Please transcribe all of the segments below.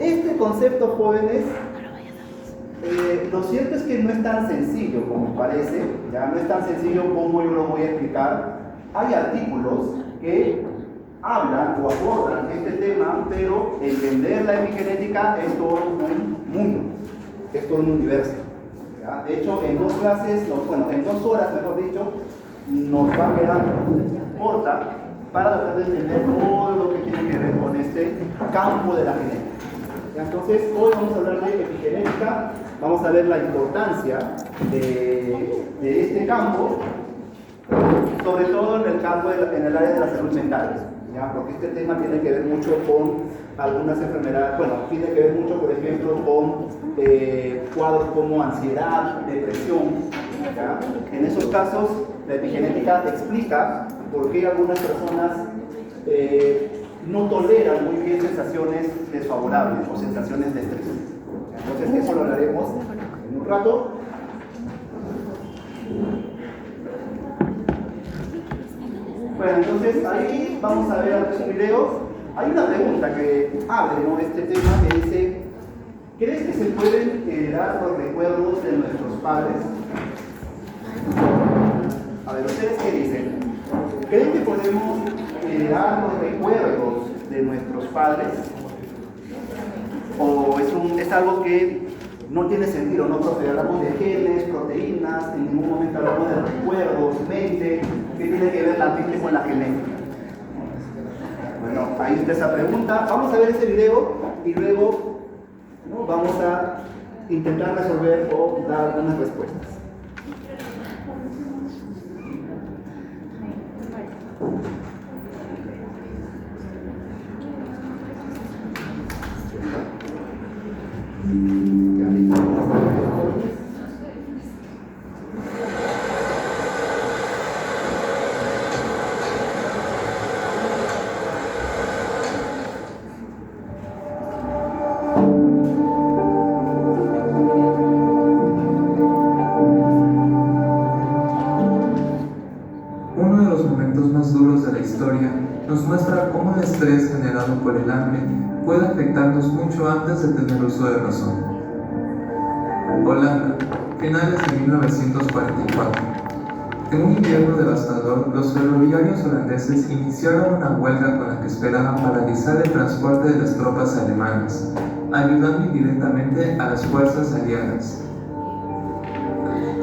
Este concepto, jóvenes, lo cierto es que no es tan sencillo como parece, ya no es tan sencillo como yo lo voy a explicar. Hay artículos que hablan o abordan este tema, pero entender la epigenética es todo un mundo, es todo un universo. ¿Ya? De hecho, en 2 clases, bueno, en 2 horas, mejor dicho, nos va a quedar corta para tratar de entender todo lo que tiene que ver con este campo de la genética. Entonces, hoy vamos a hablar de epigenética, vamos a ver la importancia de este campo, sobre todo en el campo, en el área de la salud mental, ¿ya? Porque este tema tiene que ver mucho con algunas enfermedades, bueno, tiene que ver mucho, por ejemplo, con cuadros como ansiedad, depresión, ¿ya? En esos casos, la epigenética explica por qué algunas personas no toleran muy bien sensaciones desfavorables o sensaciones de estrés. Entonces eso lo hablaremos en un rato. Bueno, entonces ahí vamos a ver algún video. Hay una pregunta que abre, ¿no?, este tema, que dice: ¿crees que se pueden heredar los recuerdos de nuestros padres? A ver, ¿ustedes qué dicen? ¿Creen que podemos heredar los recuerdos de nuestros padres? ¿O es algo que no tiene sentido? No hablamos de genes, proteínas, en ningún momento hablamos de recuerdos, mente. ¿Qué tiene que ver la mente con la genética? Bueno, ahí está esa pregunta. Vamos a ver ese video y luego, ¿no?, vamos a intentar resolver o dar algunas respuestas. Uno de los momentos más duros de la historia nos muestra cómo el estrés generado por el hambre puede afectarnos mucho antes de tener uso de razón. Holanda, finales de 1944. En un invierno devastador, los ferroviarios holandeses iniciaron una huelga con la que esperaban paralizar el transporte de las tropas alemanas, ayudando indirectamente a las fuerzas aliadas.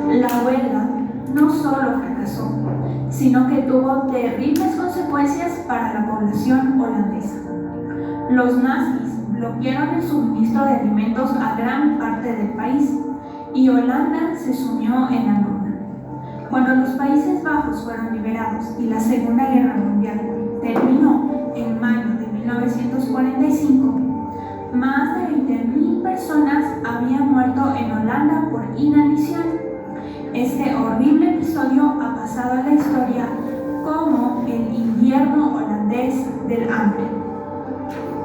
La huelga no solo fracasó, sino que tuvo terribles consecuencias para la población holandesa. Los nazis bloquearon el suministro de alimentos a gran parte del país y Holanda se sumió en hambruna. Cuando los Países Bajos fueron liberados y la Segunda Guerra Mundial terminó en mayo de 1945, más de 20.000 personas habían muerto en Holanda por inanición. Este horrible episodio ha pasado a la historia como el invierno holandés del hambre.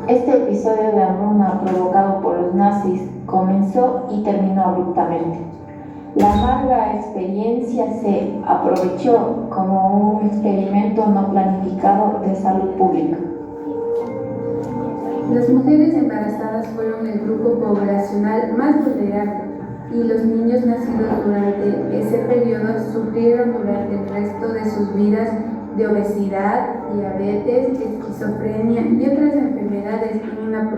Este episodio de hambruna provocado por los nazis comenzó y terminó abruptamente. La amarga experiencia se aprovechó como un experimento no planificado de salud pública. Las mujeres embarazadas fueron el grupo poblacional más vulnerable y los niños nacidos durante ese periodo sufrieron durante el resto de sus vidas de obesidad, diabetes, esquizofrenia y otras enfermedades en una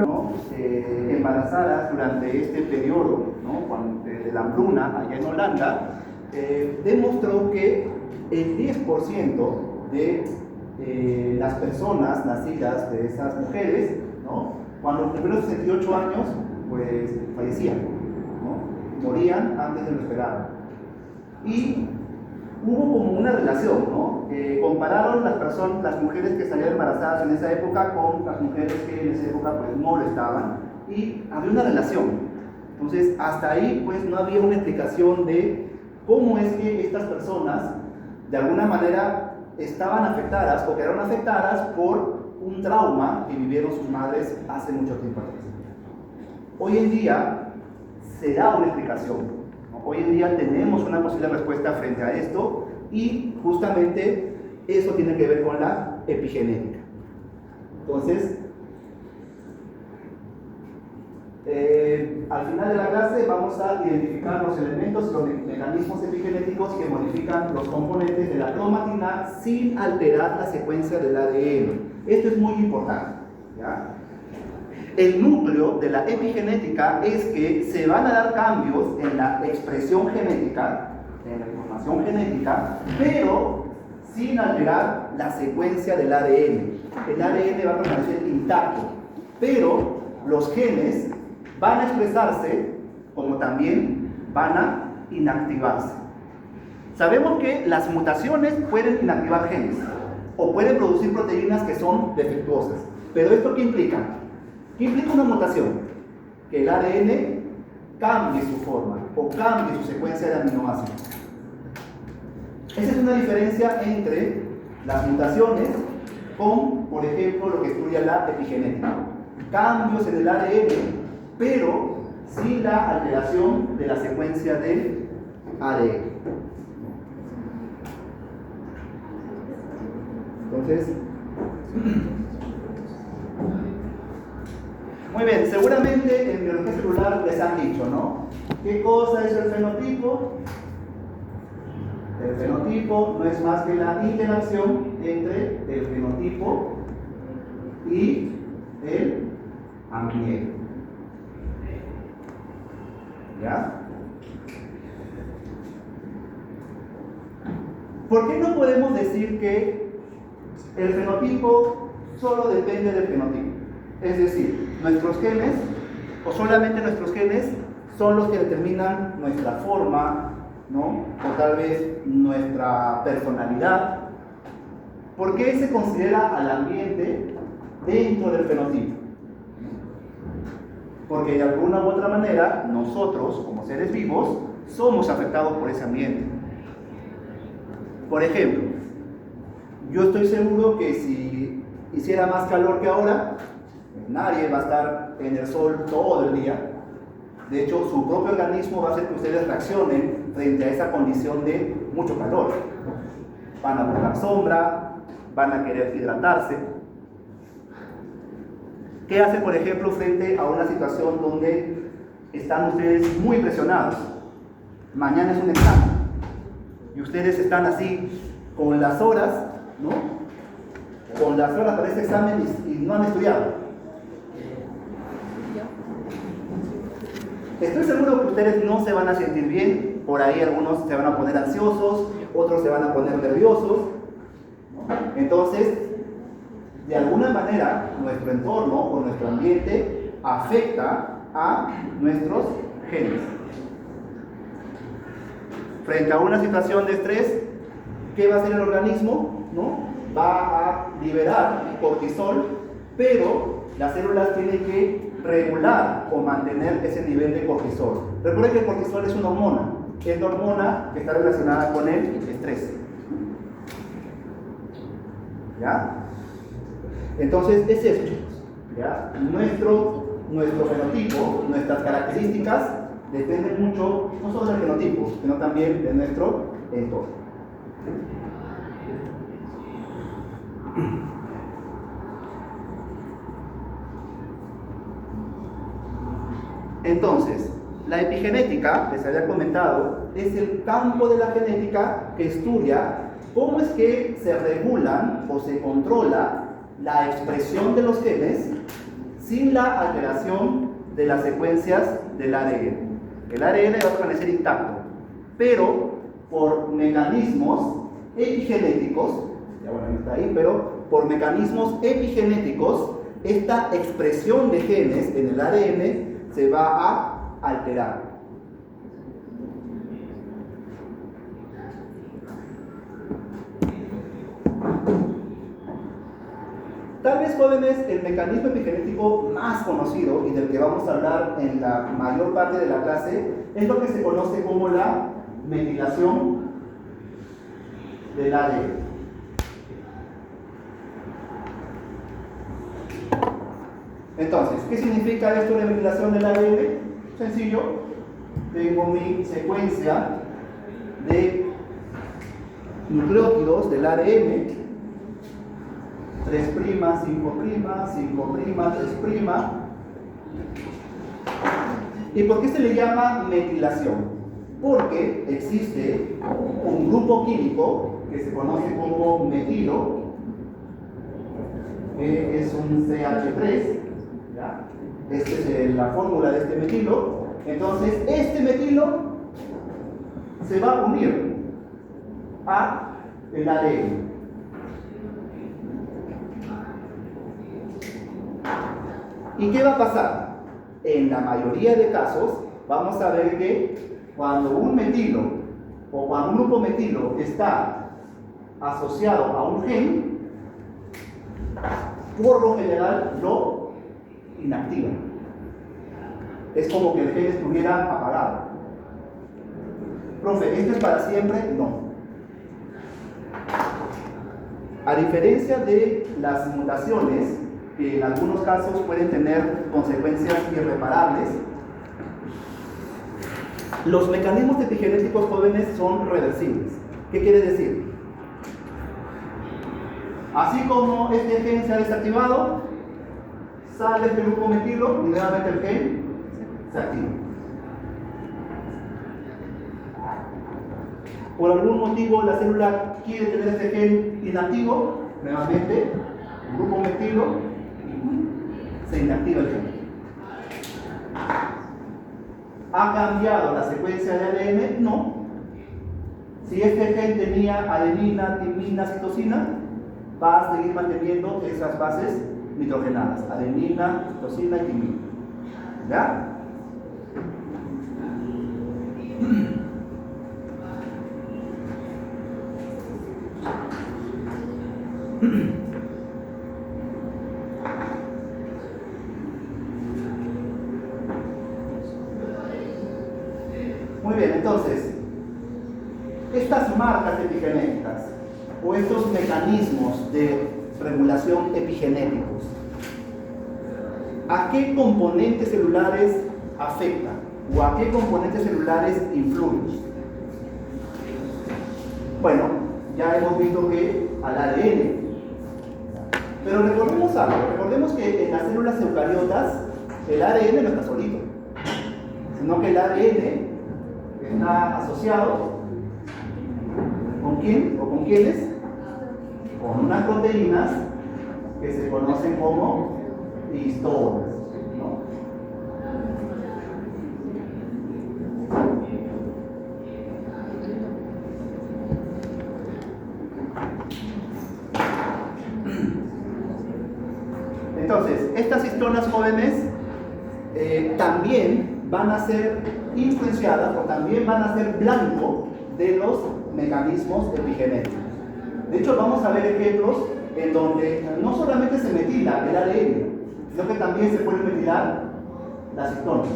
embarazadas durante este periodo, ¿no?, de la hambruna allá en Holanda, demostró que el 10% de las personas nacidas de esas mujeres, ¿no?, cuando los primeros 68 años, pues fallecían, ¿no?, morían antes de lo esperado. Y hubo como una relación, ¿no? Compararon las mujeres que salían embarazadas en esa época con las mujeres que en esa época pues no lo estaban, y había una relación. Entonces, hasta ahí pues no había una explicación de cómo es que estas personas de alguna manera estaban afectadas o quedaron afectadas por un trauma que vivieron sus madres hace mucho tiempo atrás. Hoy en día se da una explicación, ¿no? Hoy en día tenemos una posible respuesta frente a esto, y justamente eso tiene que ver con la epigenética. Entonces, al final de la clase vamos a identificar los elementos, los mecanismos epigenéticos que modifican los componentes de la cromatina sin alterar la secuencia del ADN. Esto es muy importante, ¿ya? El núcleo de la epigenética es que se van a dar cambios en la expresión genética, en la información genética, pero sin alterar la secuencia del ADN. El ADN va a permanecer intacto, pero los genes van a expresarse como también van a inactivarse. Sabemos que las mutaciones pueden inactivar genes o pueden producir proteínas que son defectuosas. Pero ¿esto qué implica? ¿Qué implica una mutación? Que el ADN cambie su forma o cambie su secuencia de aminoácidos. Esa es una diferencia entre las mutaciones con, por ejemplo, lo que estudia la epigenética. Cambios en el ADN, pero sin la alteración de la secuencia del ADN. Entonces, muy bien, seguramente en biología celular les han dicho, ¿no? ¿Qué cosa es el fenotipo? El fenotipo no es más que la interacción entre el fenotipo y el ambiente. ¿Ya? ¿Por qué no podemos decir que el fenotipo solo depende del fenotipo? Es decir, nuestros genes, o solamente nuestros genes, son los que determinan nuestra forma, ¿no? O tal vez nuestra personalidad. ¿Por qué se considera al ambiente dentro del fenotipo? Porque de alguna u otra manera nosotros, como seres vivos, somos afectados por ese ambiente. Por ejemplo, yo estoy seguro que si hiciera más calor que ahora, nadie va a estar en el sol todo el día. De hecho, su propio organismo va a hacer que ustedes reaccionen frente a esa condición de mucho calor. Van a buscar sombra, van a querer hidratarse. ¿Qué hace, por ejemplo, frente a una situación donde están ustedes muy presionados? Mañana es un examen y ustedes están así con las horas, ¿no? Con las horas para ese examen y no han estudiado. Estoy seguro que ustedes no se van a sentir bien. Por ahí algunos se van a poner ansiosos, otros se van a poner nerviosos, ¿no? Entonces, de alguna manera, nuestro entorno o nuestro ambiente afecta a nuestros genes. Frente a una situación de estrés, ¿qué va a hacer el organismo? ¿No? Va a liberar cortisol, pero las células tienen que regular o mantener ese nivel de cortisol. Recuerden que el cortisol es una hormona. Es la hormona que está relacionada con el estrés. ¿Ya? Entonces, es eso, chicos. ¿Ya? Nuestro fenotipo, nuestras características, dependen mucho, no solo del fenotipo, sino también de nuestro entorno. Entonces, la epigenética, les había comentado, es el campo de la genética que estudia cómo es que se regulan o se controla la expresión de los genes sin la alteración de las secuencias del ADN. El ADN va a permanecer intacto, pero por mecanismos epigenéticos, ya bueno, no está ahí, pero por mecanismos epigenéticos, esta expresión de genes en el ADN se va a alterar. Tal vez, jóvenes, el mecanismo epigenético más conocido y del que vamos a hablar en la mayor parte de la clase es lo que se conoce como la metilación del ADN. Entonces, ¿qué significa esto de metilación del ADN? Sencillo, tengo mi secuencia de nucleótidos del ADN, 3', 5', 5', 3', ¿Y por qué se le llama metilación? Porque existe un grupo químico que se conoce como metilo, que es un CH3, ¿ya? Esta es la fórmula de este metilo. Entonces, este metilo se va a unir a el ADN. ¿Y qué va a pasar? En la mayoría de casos, vamos a ver que cuando un metilo o cuando un grupo metilo está asociado a un gen, por lo general lo inactiva. Es como que el gen estuviera apagado. Profe, ¿esto es para siempre? No. A diferencia de las mutaciones, que en algunos casos pueden tener consecuencias irreparables, los mecanismos epigenéticos jóvenes son reversibles. ¿Qué quiere decir? Así como este gen se ha desactivado, sale este grupo metilo y nuevamente el gen se activa. Por algún motivo la célula quiere tener este gen inactivo, nuevamente el grupo metilo se inactiva el gen. ¿Ha cambiado la secuencia de ADN? No. Si este gen tenía adenina, timina, citosina, va a seguir manteniendo esas bases nitrogenadas, adenina, citosina y timina. ¿Ya? Muy bien, entonces, estas marcas epigenéticas o estos mecanismos de regulación epigenéticos, ¿a qué componentes celulares afectan o a qué componentes celulares influyen? Bueno, ya hemos visto que al ADN. Pero recordemos algo, recordemos que en las células eucariotas el ADN no está solito, sino que el ADN está asociado ¿con quién o con quiénes? Con unas proteínas que se conocen como histonas, ¿no? Entonces, estas histonas jóvenes también van a ser influenciadas o también van a ser blanco de los mecanismos epigenéticos. De hecho, vamos a ver ejemplos en donde no solamente se metila el ADN, sino que también se pueden metilar las histonas.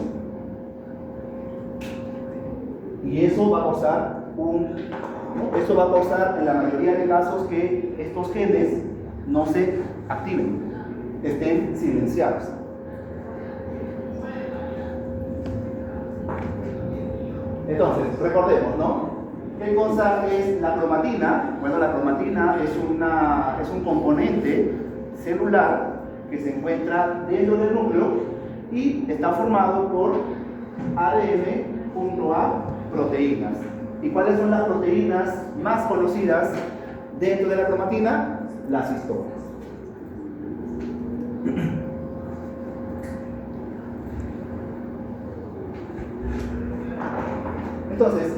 Y eso va a causar eso va a causar en la mayoría de casos que estos genes no se activen, estén silenciados. Entonces, recordemos, ¿no? ¿Qué cosa es la cromatina? Bueno, la cromatina es un componente celular que se encuentra dentro del núcleo y está formado por ADN junto a proteínas. ¿Y cuáles son las proteínas más conocidas dentro de la cromatina? Las histonas. Entonces,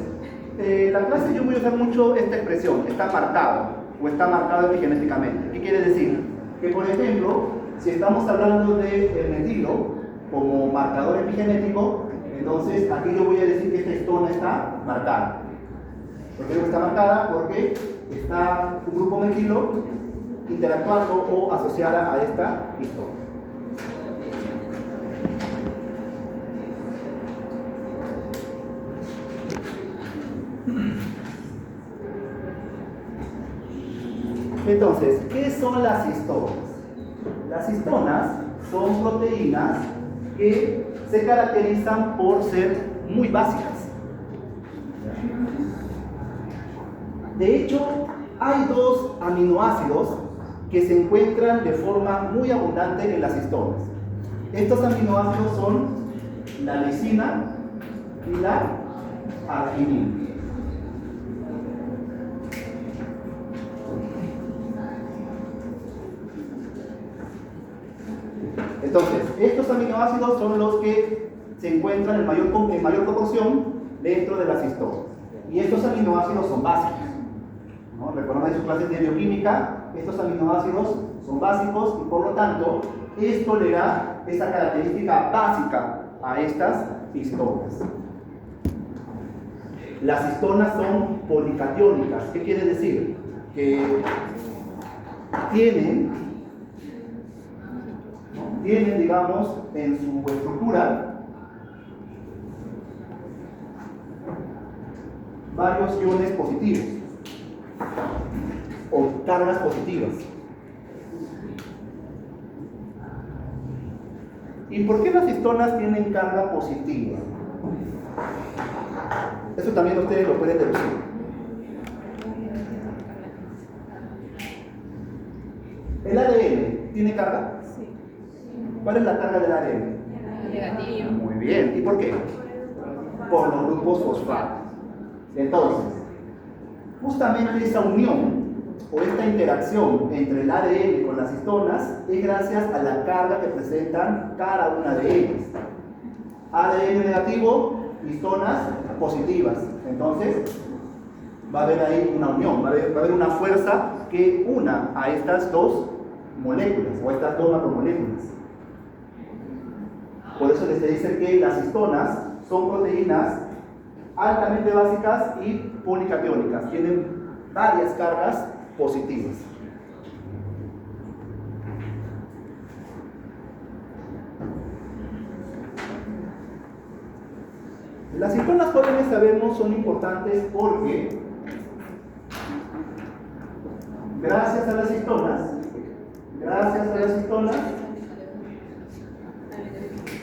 la clase yo voy a usar mucho esta expresión, está marcado o está marcado epigenéticamente. ¿Qué quiere decir? Que por ejemplo, si estamos hablando del metilo como marcador epigenético, entonces aquí yo voy a decir que esta histona está marcada. ¿Por qué está marcada? Porque está un grupo metilo interactuando o asociada a esta histona. Entonces, ¿qué son las histonas? Las histonas son proteínas que se caracterizan por ser muy básicas. De hecho, hay dos aminoácidos que se encuentran de forma muy abundante en las histonas. Estos aminoácidos son la lisina y la arginina. Entonces, estos aminoácidos son los que se encuentran en mayor proporción dentro de las histonas. Y estos aminoácidos son básicos, ¿no? Recuerdan en sus clases de bioquímica, estos aminoácidos son básicos y por lo tanto, esto le da esa característica básica a estas histonas. Las histonas son policatiónicas. ¿Qué quiere decir? Que tienen, digamos, en su estructura varios iones positivos o cargas positivas. ¿Y por qué las histonas tienen carga positiva? Eso también ustedes lo pueden deducir. ¿El ADN tiene carga? Sí. ¿Cuál es la carga del ADN? Negativo. Muy bien. ¿Y por qué? Por los grupos fosfato. Entonces, justamente esa unión o esta interacción entre el ADN con las histonas es gracias a la carga que presentan cada una de ellas. ADN negativo, histonas positivas. Entonces, va a haber ahí una unión, va a haber una fuerza que una a estas dos moléculas o estas dos macromoléculas. Por eso se dice que las histonas son proteínas altamente básicas y policatiónicas, tienen varias cargas positivas. Las histonas jóvenes sabemos son importantes porque gracias a las histonas,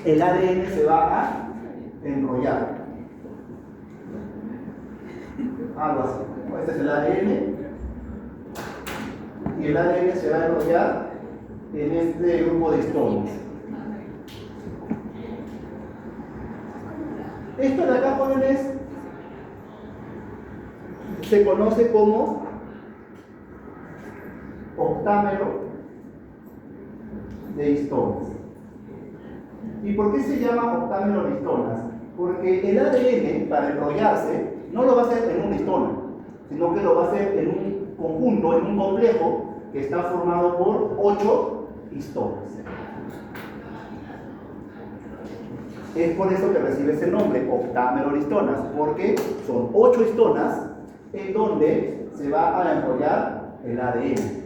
el ADN se va a enrollar. Algo así. Este es el ADN y el ADN se va a enrollar en este grupo de histonas. Esto de acá, jóvenes, se conoce como octámero de histonas. ¿Y por qué se llama octámero de histonas? Porque el ADN, para enrollarse, no lo va a hacer en una histona, sino que lo va a hacer en un conjunto, en un complejo que está formado por 8 histonas. Es por eso que recibe ese nombre, octámero de histonas, porque son 8 histonas en donde se va a enrollar el ADN.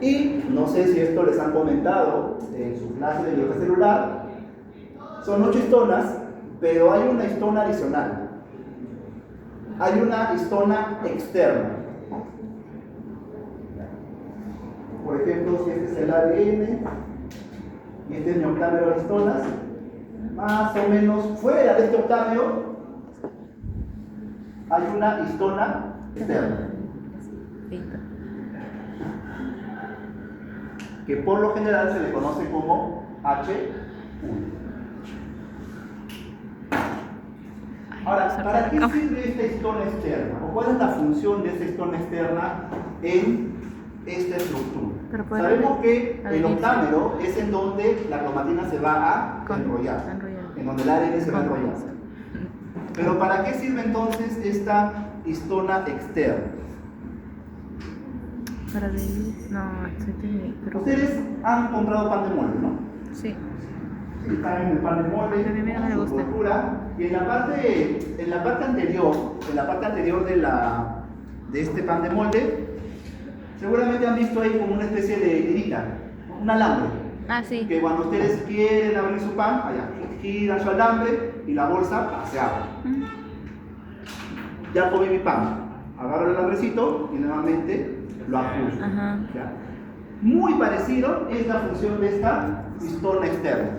Y no sé si esto les han comentado en su clase de biología celular, son 8 histonas, pero hay una histona adicional. Hay una histona externa. Por ejemplo, si este es el ADN y este es mi octámero de histonas, más o menos fuera de este octámero hay una histona externa, que por lo general se le conoce como H1. Ahora, ¿para qué sirve esta histona externa? ¿O cuál es la función de esta histona externa en esta estructura? Sabemos que el octámero es en donde la cromatina se va a enrollar, en donde el ADN se va a enrollar. Pero ¿para qué sirve entonces esta histona externa? Para dividir. No, pero... Ustedes han comprado pan de molde, ¿no? Sí. Está en el pan de molde, A mí no me su gusta. estructura, y en la parte anterior de este pan de molde, seguramente han visto ahí como una especie de tirita, un alambre, Ah, sí. que cuando ustedes quieren abrir su pan, allá giran su alambre y la bolsa se abre. Ya comí mi pan, agarro el alambrecito y nuevamente lo ajusto. Ajá. ¿Ya? Muy parecido es la función de esta histona externa.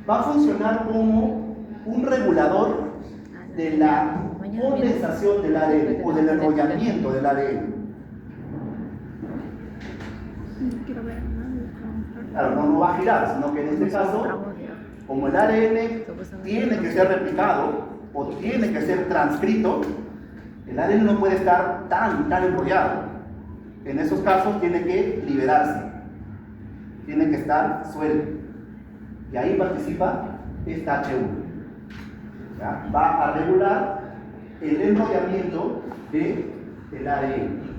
Va a funcionar como un regulador de la condensación del ADN o del enrollamiento del ADN. Claro, no va a girar, sino que en este caso como el ADN tiene que ser replicado o tiene que ser transcrito, el ADN no puede estar tan enrollado. En esos casos tiene que liberarse, tiene que estar suelto. Y ahí participa esta H1. ¿Ya? Va a regular el enrollamiento del ADN.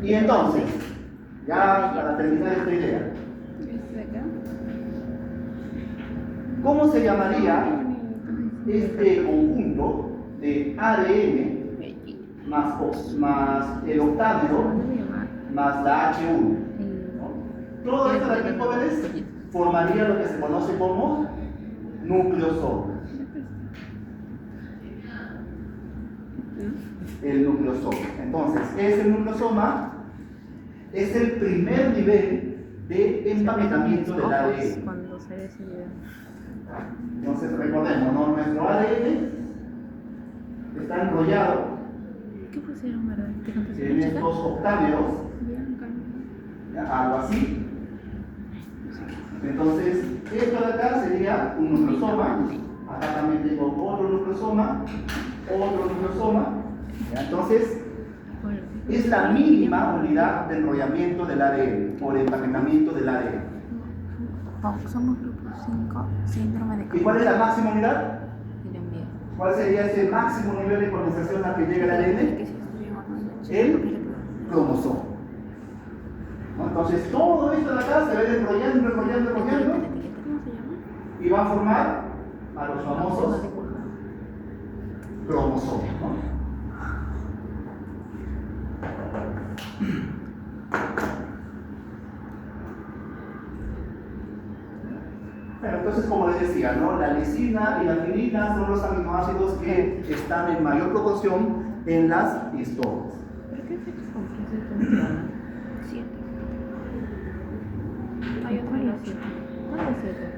Y entonces, ya para terminar esta idea, ¿cómo se llamaría este conjunto de ADN más el octámero más la H1? ¿No? Todo esto de aquí, jóvenes, formaría lo que se conoce como nucleosoma. El nucleosoma. Entonces, ¿qué es el nucleosoma? Es el primer nivel de empaquetamiento del ADN. Cuando sale ese video. Entonces, recordemos, ¿no? Nuestro ADN está enrollado ¿Qué pusieron, verdad? ¿Qué en cantaste? estos octámeros, ¿ya? Algo así. Entonces, esto de acá sería un nucleosoma. Acá también tengo otro nucleosoma. ¿Ya? Entonces, es la mínima unidad de enrollamiento del ADN o de empaquetamiento del ADN. Somos grupo 5, síndrome de ¿Y cuál es la máxima unidad? y envío. ¿Cuál sería ese máximo nivel de condensación al que llega el ADN? El cromosoma. ¿No? Entonces, todo esto de acá se va a ir enrollando ¿Cómo se llama? y va a formar a los famosos cromosomas. ¿No? Bueno, entonces, como les decía, ¿no? La lisina y la tirina son los aminoácidos que están en mayor proporción en las histonas. ¿Pero qué fecha son? 7. Hay otro de los 7. ¿Cuál es 7?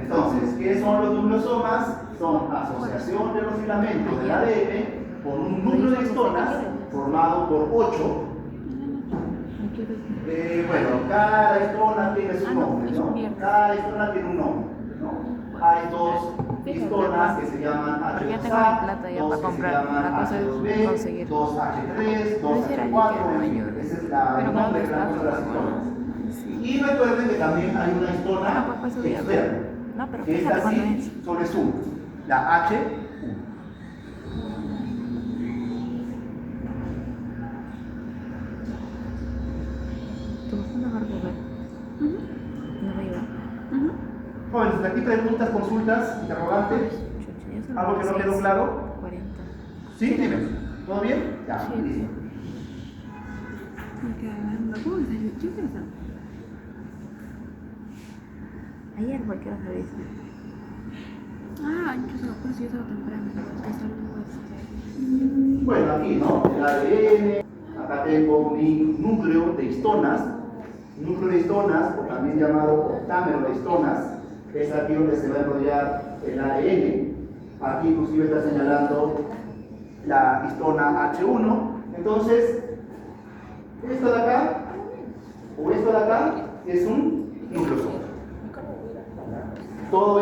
Entonces, ¿qué son los nucleosomas? Son asociación de los filamentos del ADN con un núcleo de histonas formado por 8. Bueno, cada histona tiene su nombre, ¿no? Cada histona tiene un nombre, ¿no? Hay dos histonas que se llaman Porque ya tengo H2A, mi plata ya dos para que se comprar. llaman La cosa es H2B, conseguir. dos H3, dos Ese era el H4, que era en fin, mayor. ese es el Pero nombre que cuando le damos a las estaba histonas. Y recuerden que también hay una histona Ah, pues, eso ya. externa, No, pero que fíjate esta cuándo sí es. solo es una, la H1. ¿Tú vas a dejar jugar? No me iba. Jóvenes, aquí preguntas, consultas, interrogantes, algo que no quedó claro. 40. ¿Sí? Dime. ¿Todo bien? Ya, Sí. listo. Ayer, ¿por qué hora saliste? Ah, yo solo por si yo salgo temprano. Bueno, aquí, ¿no? El ADN, acá tengo mi núcleo de histonas, o también llamado octámero de histonas, es aquí donde se va a enrollar el ADN. Aquí inclusive está señalando la histona H1. Entonces, esto de acá, o esto de acá, es un nucleosoma. Todo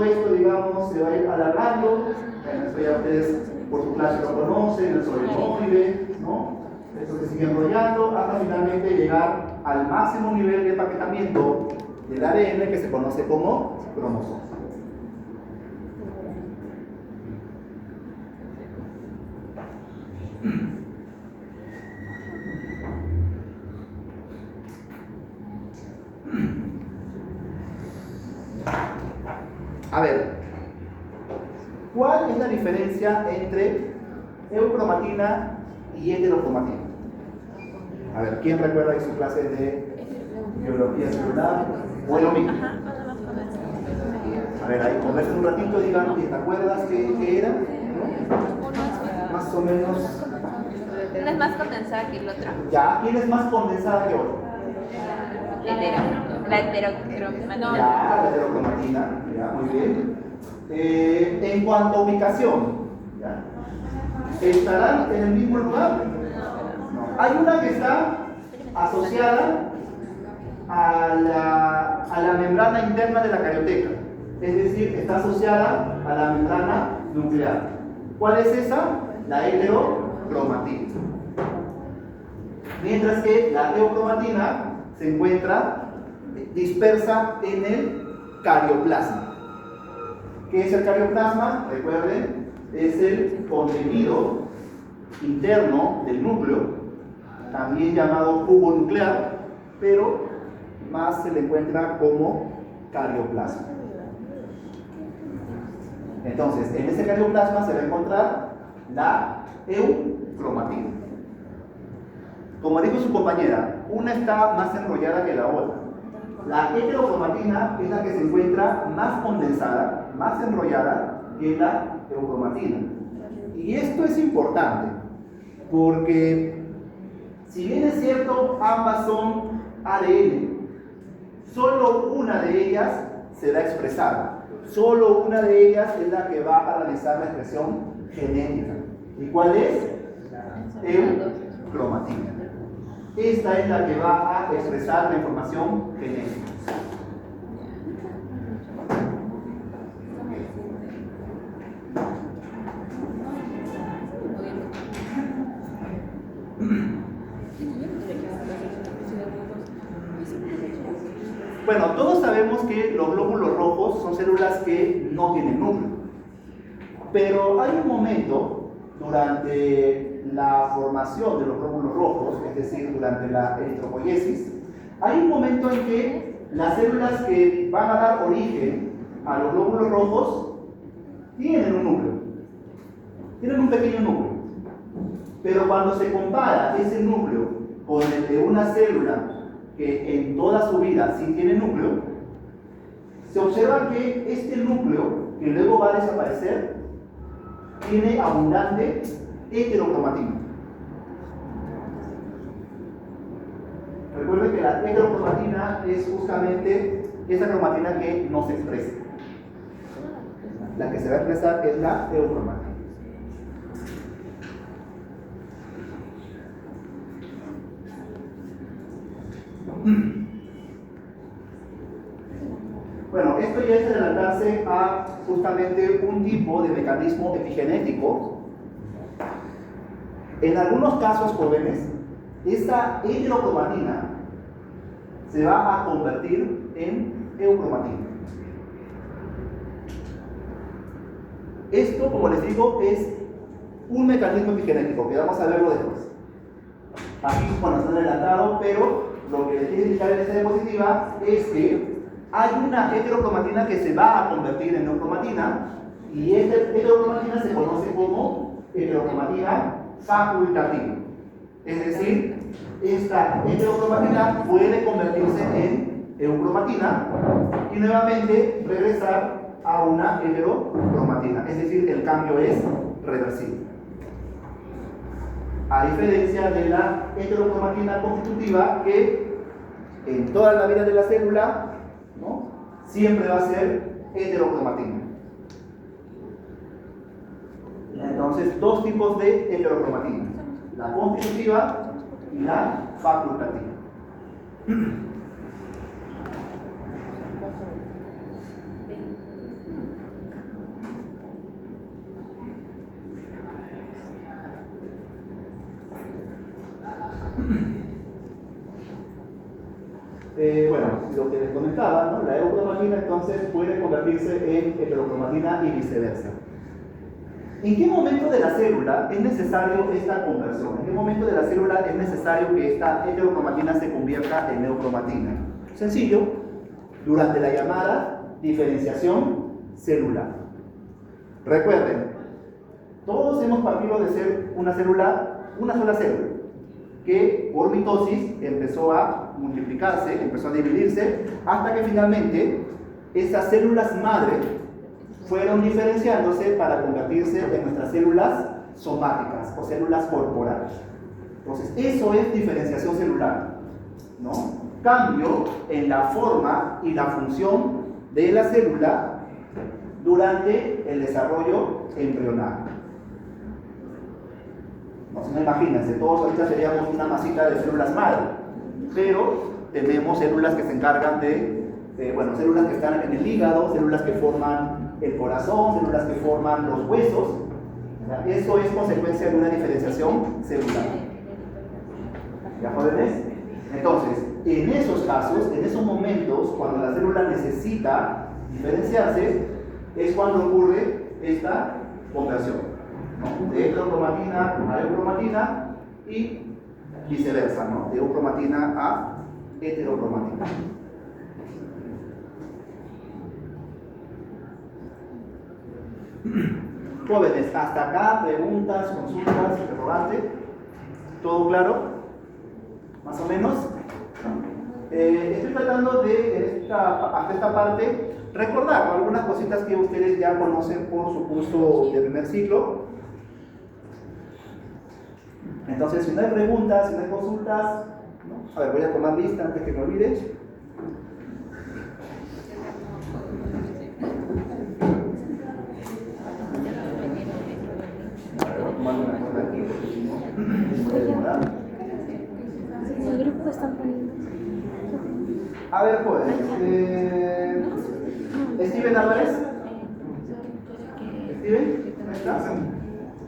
esto, digamos, se va a ir alargando. Bueno, esto ya ustedes por su clase lo conocen, el solenoide, ¿no? Esto se sigue enrollando hasta finalmente llegar al máximo nivel de empaquetamiento del ADN que se conoce como cromosoma. A ver, ¿cuál es la diferencia entre eucromatina y heterocromatina? A ver, ¿quién recuerda de su clase de biología celular? ¿O es lo mismo? A ver, ahí conversen un ratito, digan, ¿te acuerdas qué era? ¿No? Más o menos. Una es más condensada que el otro. Ya, ¿quién es más condensada que otro? La heterocromatina. Ya, la heterocromatina, ya, muy bien. En cuanto a ubicación, ¿ya? ¿Estarán en el mismo lugar? No. Hay una que está asociada a la membrana interna de la carioteca, es decir, está asociada a la membrana nuclear. ¿Cuál es esa? La heterocromatina. Mientras que la teocromatina se encuentra dispersa en el carioplasma. ¿Qué es el carioplasma? Recuerden, es el contenido interno del núcleo, también llamado cubo nuclear, pero más se le encuentra como carioplasma. Entonces, en ese carioplasma se va a encontrar la eucromatina. Como dijo su compañera, una está más enrollada que la otra. La heterocromatina es la que se encuentra más condensada, más enrollada que la eucromatina. Y esto es importante, porque si bien es cierto, ambas son ADN, solo una de ellas se va a expresar. Solo una de ellas es la que va a realizar la expresión genética. ¿Y cuál es? Eucromatina. Esta es la que va a expresar la información genética. Bueno, todos sabemos que los glóbulos rojos son células que no tienen núcleo. Pero hay un momento durante la formación de los glóbulos rojos, es decir, durante la eritropoiesis, hay un momento en que las células que van a dar origen a los glóbulos rojos tienen un núcleo, tienen un pequeño núcleo. Pero cuando se compara ese núcleo con el de una célula que en toda su vida sí tiene núcleo, se observa que este núcleo, que luego va a desaparecer, tiene abundante heterocromatina. Recuerden que la heterocromatina es justamente esa cromatina que no se expresa. La que se va a expresar es la eucromatina. Bueno, esto ya es adelantarse a justamente un tipo de mecanismo epigenético. En algunos casos jóvenes, esta heterocromatina se va a convertir en eucromatina. Esto, como les digo, es un mecanismo epigenético, que vamos a verlo después. Aquí, bueno, está adelantado, pero lo que les quiero indicar en esta diapositiva es que hay una heterocromatina que se va a convertir en eucromatina, y esta heterocromatina se conoce como heterocromatina facultativa. Es decir, esta heterocromatina puede convertirse en eucromatina y nuevamente regresar a una heterocromatina. Es decir, el cambio es reversible. A diferencia de la heterocromatina constitutiva, que en toda la vida de la célula, ¿no?, siempre va a ser heterocromatina. Entonces, dos tipos de heterocromatina: la constitutiva y la facultativa. Bueno, lo que les comentaba, ¿no?, la eucromatina entonces puede convertirse en heterocromatina y viceversa. ¿En qué momento de la célula es necesario esta conversión? ¿En qué momento de la célula es necesario que esta heterocromatina se convierta en eucromatina? Sencillo, durante la llamada diferenciación celular. Recuerden, todos hemos partido de ser una célula, una sola célula, que por mitosis empezó a multiplicarse, empezó a dividirse, hasta que finalmente esas células madre fueron diferenciándose para convertirse en nuestras células somáticas o células corporales. Entonces, eso es diferenciación celular, ¿no? Cambio en la forma y la función de la célula durante el desarrollo embrionario. No, imagínense, todos ahorita seríamos una masita de células madre, pero tenemos células que se encargan de, células que están en el hígado, células que forman el corazón, células que forman los huesos. Eso es consecuencia de una diferenciación celular. ¿Ya jóvenes? Entonces, en esos casos, en esos momentos, cuando la célula necesita diferenciarse, es cuando ocurre esta conversión, ¿no? De heterocromatina a eucromatina y viceversa, ¿no? De eucromatina a heterocromatina. Jóvenes, hasta acá, preguntas, consultas, interrogantes. ¿Todo claro? ¿Más o menos? Estoy tratando de, hasta esta parte, recordar, ¿no?, algunas cositas que ustedes ya conocen por su curso de primer ciclo. Entonces, si no hay preguntas, si no hay consultas, ¿no? A ver, voy a tomar lista antes que me olvide. El grupo está poniendo. A ver, pues. ¿Steven Álvarez? ¿Steven? ¿Cómo estás?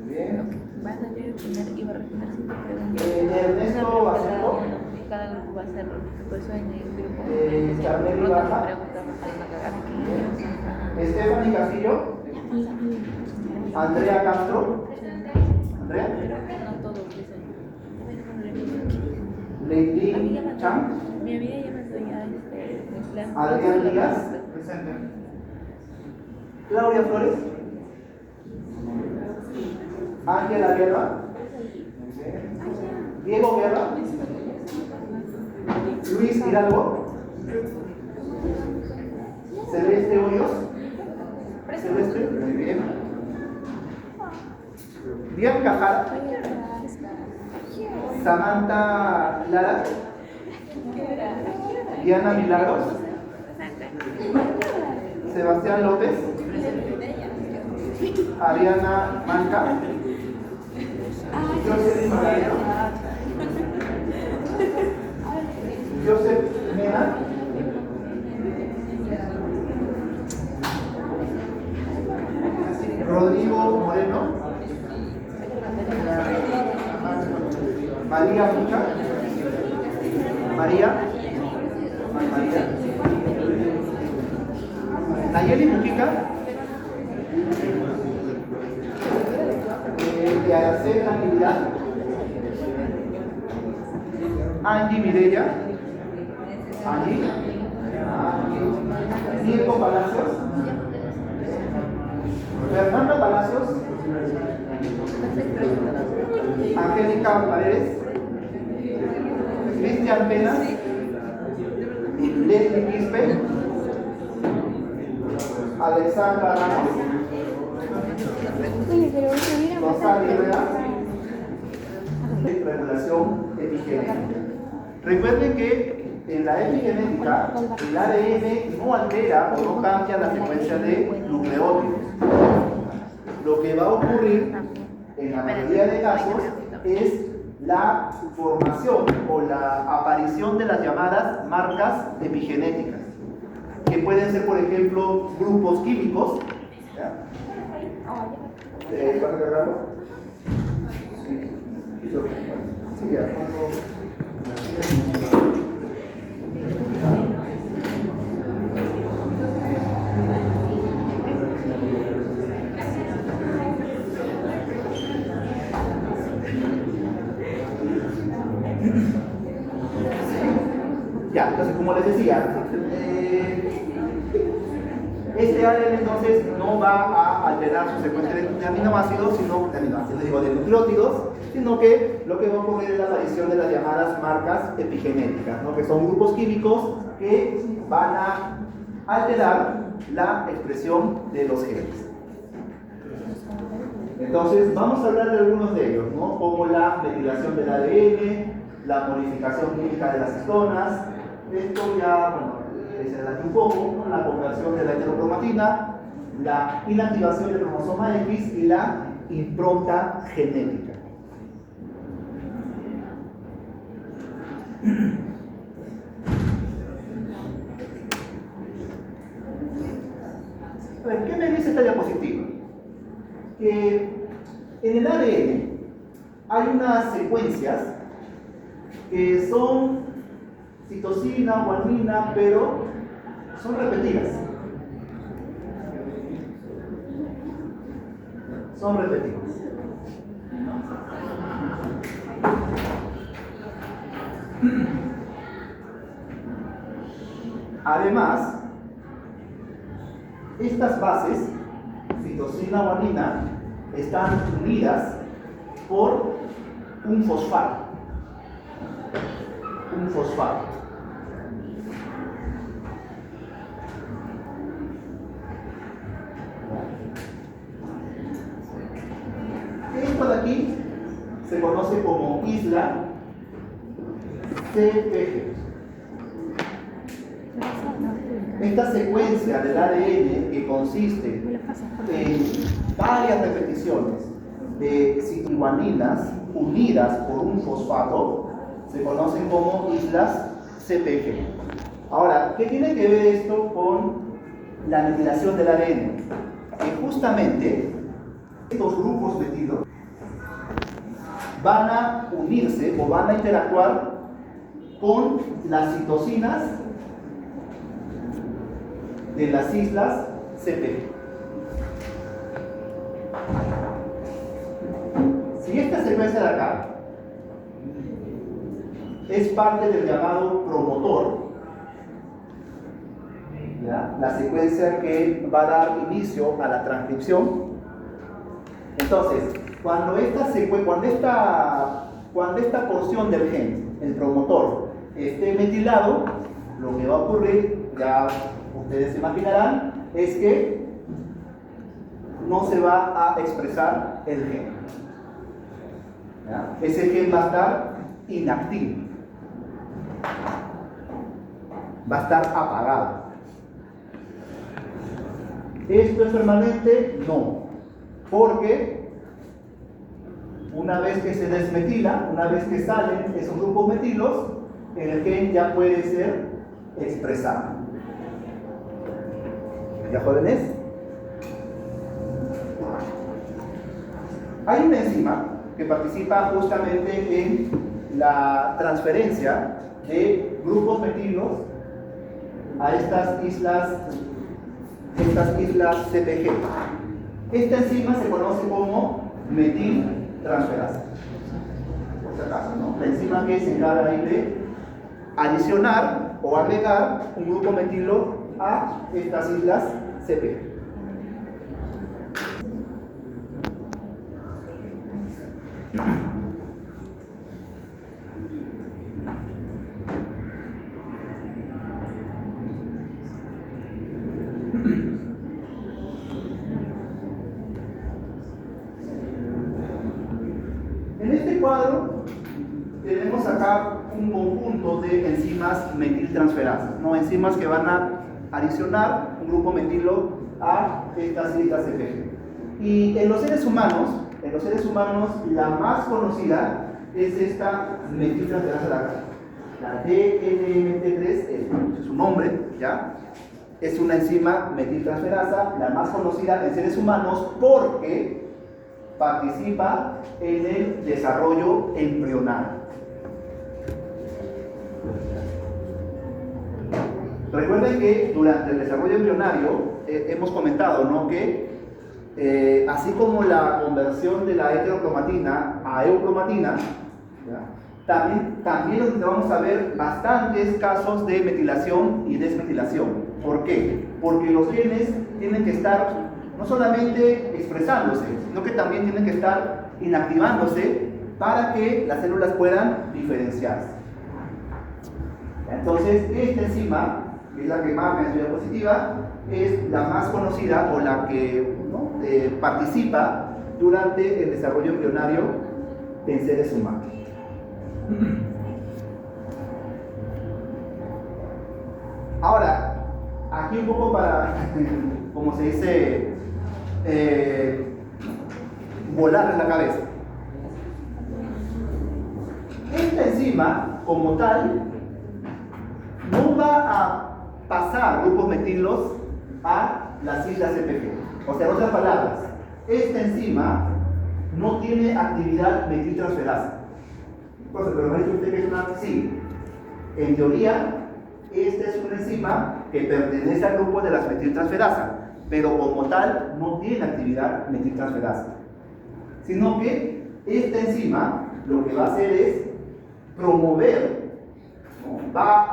Bien. Va a salir el primer y va a responder 5 preguntas. Ernesto Baceto. Cada grupo va a hacerlo. Por eso en el grupo. Carmel Baja. Stephanie Castillo. Andrea Castro. Andrea. No todos dicen. Lady Chang. Mi amiga ya mandó ya mi plan. Adrián Díaz. Presente. Claudia Flores. Ángela Guerra. Diego Guerra. Luis Hidalgo. Celeste Hoyos. Celeste, muy bien. Bianca Jara. Samantha Lara. Diana Milagros. Sebastián López. Ariana Manca. Joseph Margarito. Joseph Mena. Rodrigo Moreno. María Mucha. María. Nayeli Mujica. De Aracel Tranquilidad. Angie Mireya. Angie. Diego Palacios. Fernanda Palacios. Angélica Paredes. Cristian Penas. Leslie Quispe. Alexandra Ramos. Rosario Herrera. Regulación epigenética. Recuerden que en la epigenética el ADN no altera o no cambia la secuencia de nucleótidos. Lo que va a ocurrir en la mayoría de casos es la formación o la aparición de las llamadas marcas epigenéticas, que pueden ser, por ejemplo, grupos químicos. ¿Ya? ¿Vas a cargarlo? Sí, ya. Ya, entonces como les decía, este ADN entonces no va a alterar su secuencia de aminoácidos, de nucleótidos, sino que lo que va a ocurrir es la aparición de las llamadas marcas epigenéticas, ¿no?, que son grupos químicos que van a alterar la expresión de los genes. Entonces vamos a hablar de algunos de ellos, ¿no?, como la metilación del ADN, la modificación química de las histonas. Esto ya, se adelanta un poco, ¿no?, la conversión de la heterocromatina, la inactivación del cromosoma X y la impronta genética. que en el ADN hay unas secuencias que son citosina, guanina, pero son repetidas. Son repetidas. Además, estas bases, citosina, guanina, están unidas por un fosfato. Un fosfato. Esto de aquí se conoce como isla CPG. Esta secuencia del ADN que consiste en varias repeticiones de citoguaninas unidas por un fosfato se conocen como islas CPG. Ahora, ¿qué tiene que ver esto con la metilación del ADN? Que justamente estos grupos metilos van a unirse o van a interactuar con las citosinas de las islas CPG. Si esta secuencia de acá es parte del llamado promotor, ¿ya? La secuencia que va a dar inicio a la transcripción, entonces, cuando esta porción del gen, el promotor, esté metilado, lo que va a ocurrir, ya ustedes se imaginarán, es que no se va a expresar el gen. ¿Ya? Ese gen va a estar inactivo, va a estar apagado. ¿Esto es permanente? No, porque una vez que se desmetila, una vez que salen esos grupos metilos, el gen ya puede ser expresado. ¿Ya, jóvenes? Hay una enzima que participa justamente en la transferencia de grupos metilos a estas islas CPG. Esta enzima se conoce como metiltransferasa. Por si acaso, ¿no? La enzima que se encarga ahí de adicionar o agregar un grupo metilo a estas islas CPG. En este cuadro tenemos acá un conjunto de enzimas metiltransferasas, ¿no? Enzimas que van a adicionar un grupo metilo a estas islas CPG. Y en los seres humanos, la más conocida es esta metiltransferasa de acá, la DNMT3, es su nombre, ¿ya? Es una enzima metiltransferasa, la más conocida en seres humanos porque participa en el desarrollo embrionario. Recuerden que durante el desarrollo embrionario hemos comentado, ¿no?, que así como la conversión de la heterocromatina a eukromatina, ¿ya?, también vamos a ver bastantes casos de metilación y desmetilación. ¿Por qué? Porque los genes tienen que estar no solamente expresándose, sino que también tienen que estar inactivándose para que las células puedan diferenciarse. Entonces, esta enzima, que es la que marca en su diapositiva, es la más conocida o la que, ¿no?, participa durante el desarrollo embrionario en seres humanos. Ahora, aquí un poco para, como se dice, volarles la cabeza. Esta enzima, como tal, no va a pasar grupos metilos a las islas CPG. O sea, en otras palabras, esta enzima no tiene actividad metiltransferasa. Entonces, pero me ha dicho usted que es una... Sí, en teoría, esta es una enzima que pertenece al grupo de las metiltransferasa, pero como tal no tiene actividad metiltransferasa, sino que esta enzima lo que va a hacer es promover, ¿no? Va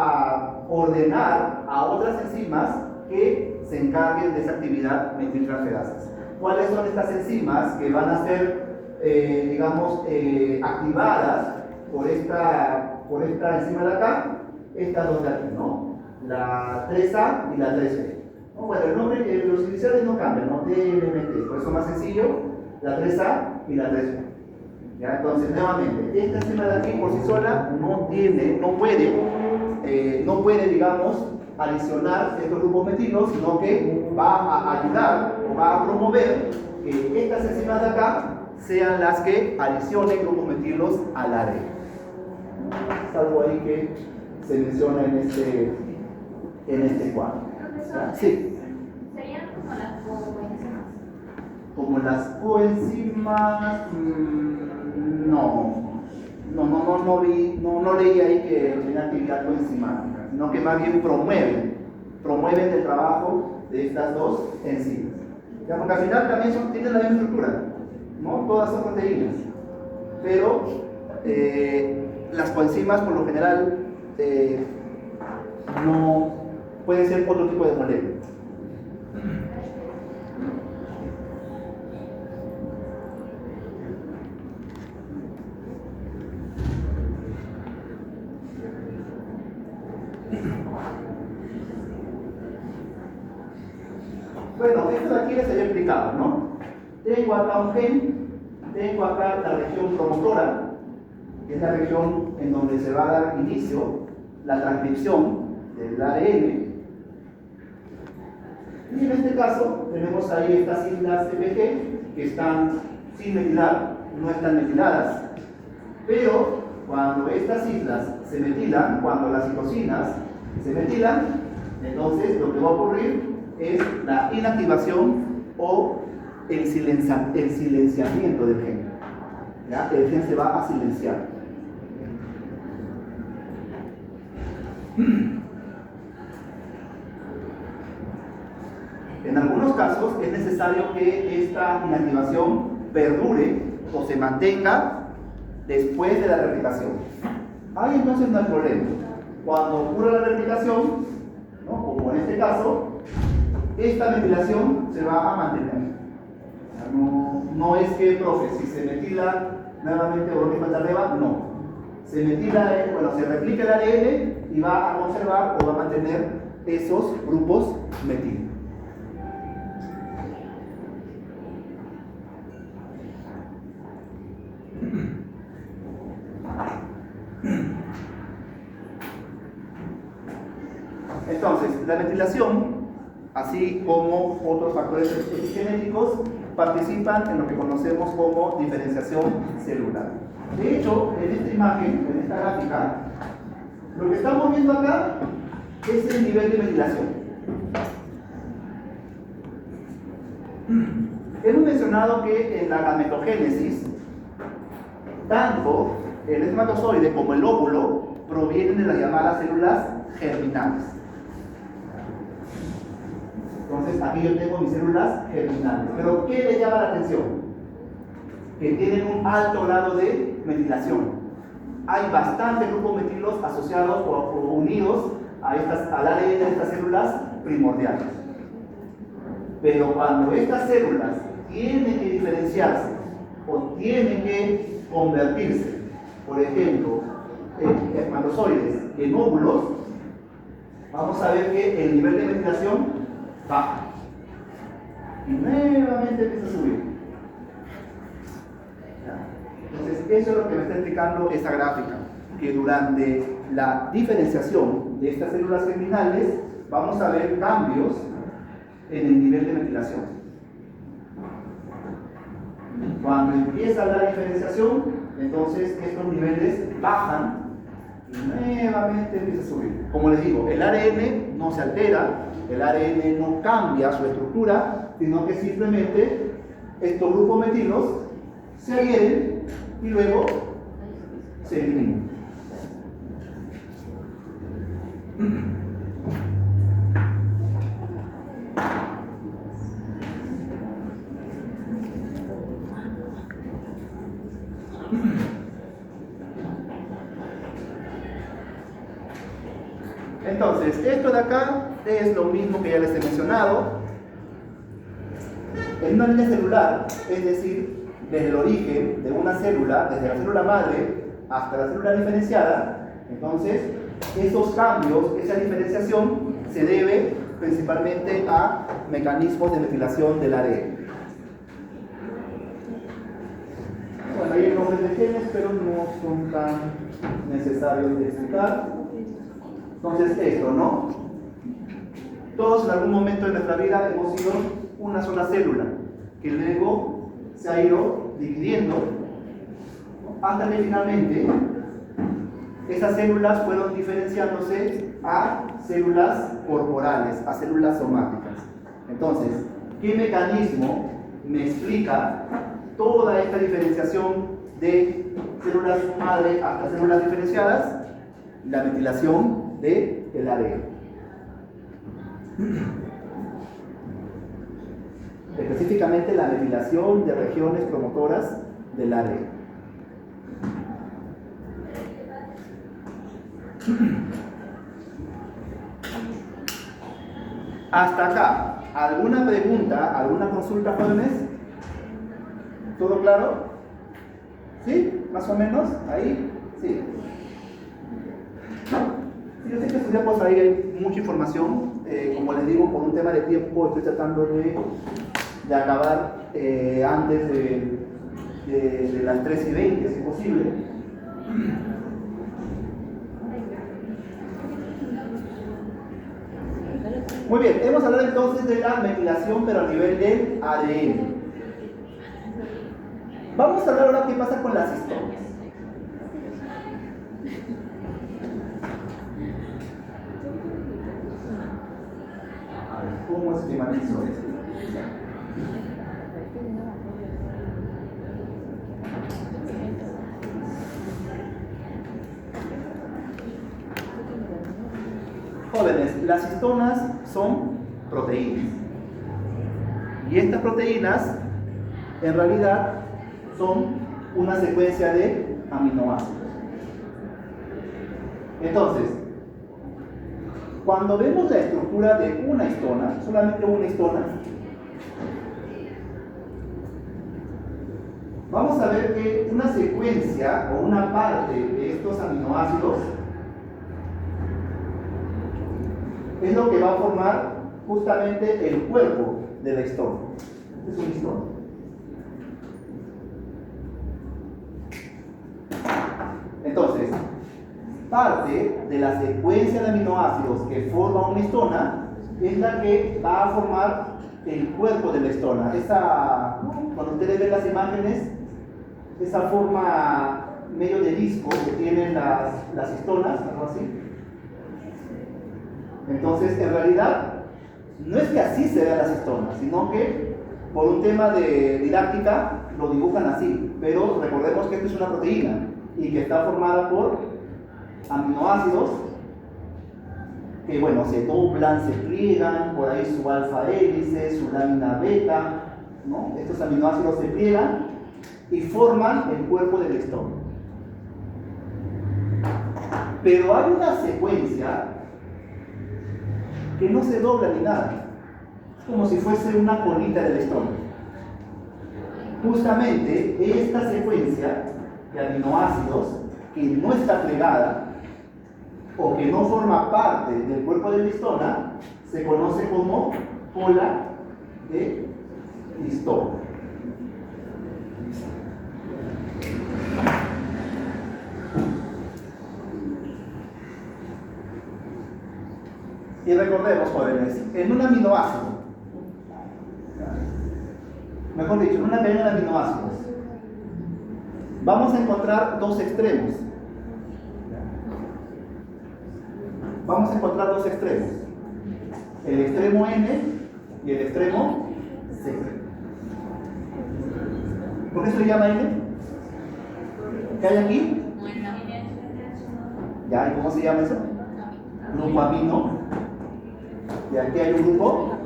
a ordenar a otras enzimas que se encarguen de esa actividad metiltransferasas. ¿Cuáles son estas enzimas que van a ser, activadas por esta enzima de acá? Estas dos de aquí, ¿no? La 3A y la 3B. ¿No? Bueno, el nombre, los iniciales no cambian, ¿no? DMT, por eso más sencillo, la 3A y la 3B. ¿Ya? Entonces, nuevamente, esta enzima de aquí por sí sola no puede, digamos, adicionar estos grupos metilos, sino que va a ayudar o va a promover que estas enzimas de acá sean las que adicionen grupos metilos al ADN. Es algo ahí que se menciona en este cuadro. Sí. ¿Serían como las coenzimas? Como las coenzimas, no leí ahí que tenga actividad coenzimática, sino que más bien promueven el trabajo de estas dos enzimas. Ya, porque al final también tienen la misma estructura, ¿no? Todas son proteínas, pero las coenzimas por lo general no pueden ser otro tipo de moléculas. Bueno, esto de aquí les había explicado, ¿no? Tengo acá un gen, tengo acá la región promotora, que es la región en donde se va a dar inicio la transcripción del ADN. Y en este caso tenemos ahí estas islas FG que están sin metilar, no están metiladas, pero cuando estas islas se metilan, cuando las citosinas se metilan, entonces lo que va a ocurrir es la inactivación o el silenciamiento del gen. ¿Ya? El gen se va a silenciar. En algunos casos es necesario que esta inactivación perdure o se mantenga después de la replicación. Ahí entonces no hay problema. Cuando ocurre la replicación, ¿no? Como en este caso, esta metilación se va a mantener. No es que, profe, si se metila nuevamente orgánico de arriba, no. Se replica el ADN y va a conservar o va a mantener esos grupos metilos. Entonces, la metilación, así como otros factores epigenéticos, participan en lo que conocemos como diferenciación celular. De hecho, en esta imagen, en esta gráfica, lo que estamos viendo acá es el nivel de metilación. Hemos mencionado que en la gametogénesis, tanto el espermatozoide como el óvulo provienen de las llamadas células germinales. Entonces, aquí yo tengo mis células germinales. Pero, ¿qué les llama la atención? Que tienen un alto grado de metilación. Hay bastantes grupos metilos asociados o unidos al ADN de estas células primordiales. Pero cuando estas células tienen que diferenciarse o tienen que convertirse, por ejemplo, en espermatozoides en óvulos, vamos a ver que el nivel de metilación baja y nuevamente empieza a subir. Entonces, eso es lo que me está explicando esta gráfica, que durante la diferenciación de estas células germinales vamos a ver cambios en el nivel de metilación. Cuando empieza la diferenciación, entonces estos niveles bajan y nuevamente empieza a subir. Como les digo, el ADN no se altera, el ARN no cambia su estructura, sino que simplemente estos grupos metilos se adhieren y luego se eliminan. Entonces, esto de acá es lo mismo que ya les he mencionado. En una línea celular, es decir, desde el origen de una célula, desde la célula madre hasta la célula diferenciada, entonces, esos cambios, esa diferenciación, se debe principalmente a mecanismos de metilación del ARN. Bueno, hay nombres de genes, pero no son tan necesarios de explicar. Entonces, esto, ¿no? Todos en algún momento de nuestra vida hemos sido una sola célula, que luego se ha ido dividiendo hasta que finalmente esas células fueron diferenciándose a células corporales, a células somáticas. Entonces, ¿qué mecanismo me explica toda esta diferenciación de células madre hasta células diferenciadas? La metilación del ARN. Específicamente la metilación de regiones promotoras del ARN. Hasta acá, ¿alguna pregunta, alguna consulta, jóvenes? ¿Todo claro? ¿Sí? ¿Más o menos? ¿Ahí? Sí. Yo sé que estudiamos ahí hay mucha información, como les digo, por un tema de tiempo estoy tratando de acabar antes de las 3:20, si es posible. Muy bien, hemos hablado entonces de la metilación, pero a nivel del ADN. Vamos a hablar ahora qué pasa con las histonas. ¿Cómo esquematizo esto? Jóvenes, las histonas son proteínas. Y estas proteínas, en realidad, son una secuencia de aminoácidos. Entonces, cuando vemos la estructura de una histona, solamente una histona, vamos a ver que una secuencia o una parte de estos aminoácidos es lo que va a formar justamente el cuerpo de la histona. Este es un histona. Entonces, parte de la secuencia de aminoácidos que forma una histona es la que va a formar el cuerpo de la histona. Cuando ustedes ven las imágenes, esa forma medio de disco que tienen las histonas, algo así. Entonces, en realidad, no es que así se vean las histonas, sino que por un tema de didáctica lo dibujan así. Pero recordemos que esto es una proteína y que está formada por aminoácidos que, bueno, se doblan, se pliegan, por ahí su alfa hélice, su lámina beta, ¿no? Estos aminoácidos se pliegan y forman el cuerpo del histona. Pero hay una secuencia que no se dobla ni nada, es como si fuese una colita del histona. Justamente esta secuencia de aminoácidos que no está plegada o que no forma parte del cuerpo del histona se conoce como cola de histona. Y recordemos, jóvenes, en un aminoácido, mejor dicho, en una cadena de aminoácidos, vamos a encontrar dos extremos. Vamos a encontrar dos extremos. el extremo N y el extremo C. ¿Por qué se le llama N? ¿Qué hay aquí? ¿Ya? ¿Y cómo se llama eso? Grupo amino. Y aquí hay un grupo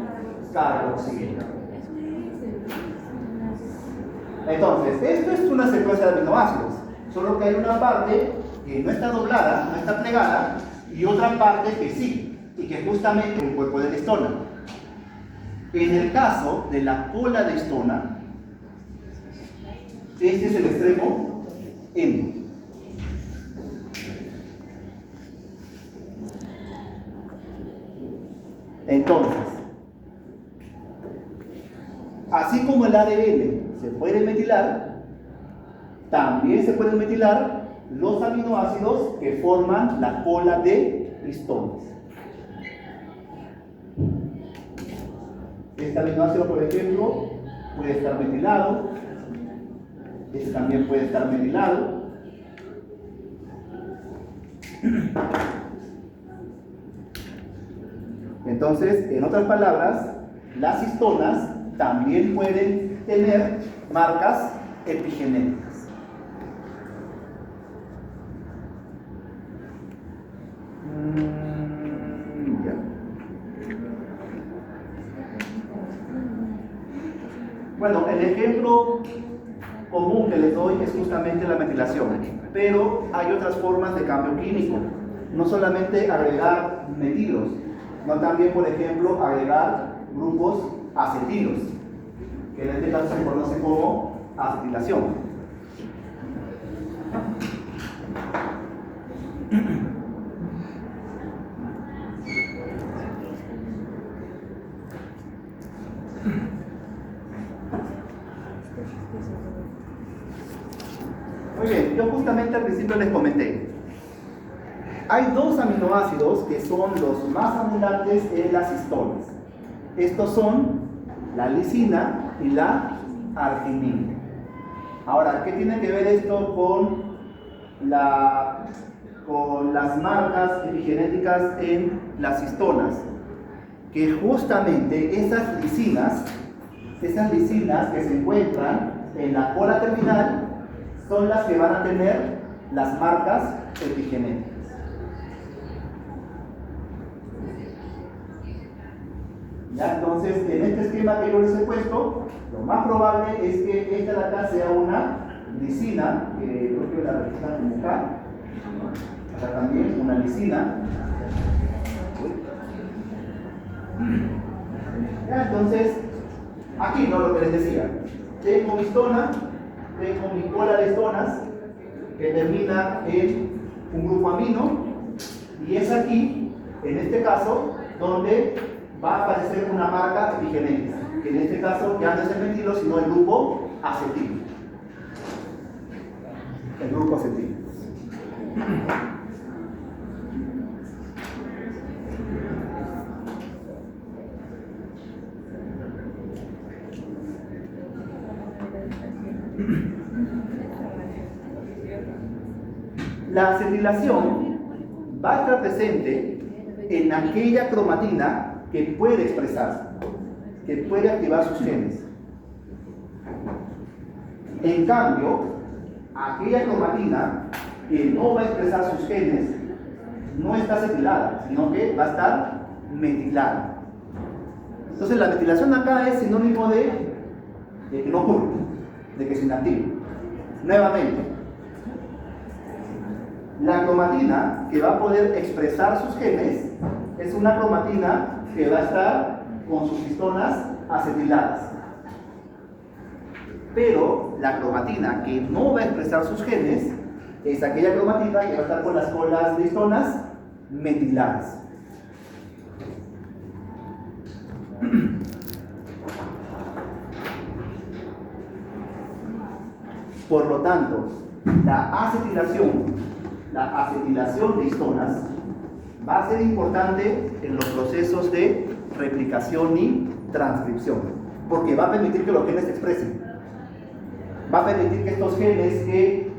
carboxilo. Entonces, esto es una secuencia de aminoácidos, solo que hay una parte que no está doblada, no está plegada, y otra parte que sí, y que justamente es el cuerpo de la histona. En el caso de la cola de histona, este es el extremo N. Entonces, así como el ADN se puede metilar, también se pueden metilar los aminoácidos que forman la cola de histonas. Este aminoácido, por ejemplo, puede estar metilado. Este también puede estar metilado. Entonces, en otras palabras, las histonas también pueden tener marcas epigenéticas. Ya. Bueno, el ejemplo común que les doy es justamente la metilación, pero hay otras formas de cambio químico. No solamente agregar metilos, no también, por ejemplo, agregar grupos acetilos, que en este caso se conoce como acetilación. Muy bien, yo justamente al principio les comenté. Hay dos aminoácidos que son los más abundantes en las histonas. Estos son la lisina y la arginina. Ahora, ¿qué tiene que ver esto con las marcas epigenéticas en las histonas? Que justamente esas lisinas que se encuentran en la cola terminal son las que van a tener las marcas epigenéticas. ¿Ya? Entonces, en este esquema que yo les he puesto, lo más probable es que esta de acá sea una lisina, que creo que la registran como acá. Acá también, una lisina. ¿Ya? Entonces, aquí no lo que les decía. Tengo mi histona, tengo mi cola de histonas, que termina en un grupo amino, y es aquí, en este caso, donde va a aparecer una marca epigenética, que en este caso ya no es el metilo, sino el grupo acetilo. El grupo acetilo. La acetilación va a estar presente en aquella cromatina que puede expresarse, que puede activar sus genes. En cambio, aquella cromatina que no va a expresar sus genes no está acetilada, sino que va a estar metilada. Entonces la metilación acá es sinónimo de que no ocurre, de que es inactivo. Nuevamente, la cromatina que va a poder expresar sus genes es una cromatina que va a estar con sus histonas acetiladas. Pero la cromatina que no va a expresar sus genes es aquella cromatina que va a estar con las colas de histonas metiladas. Por lo tanto, la acetilación de histonas va a ser importante en los procesos de replicación y transcripción, porque va a permitir que los genes se expresen. Va a permitir que estos genes que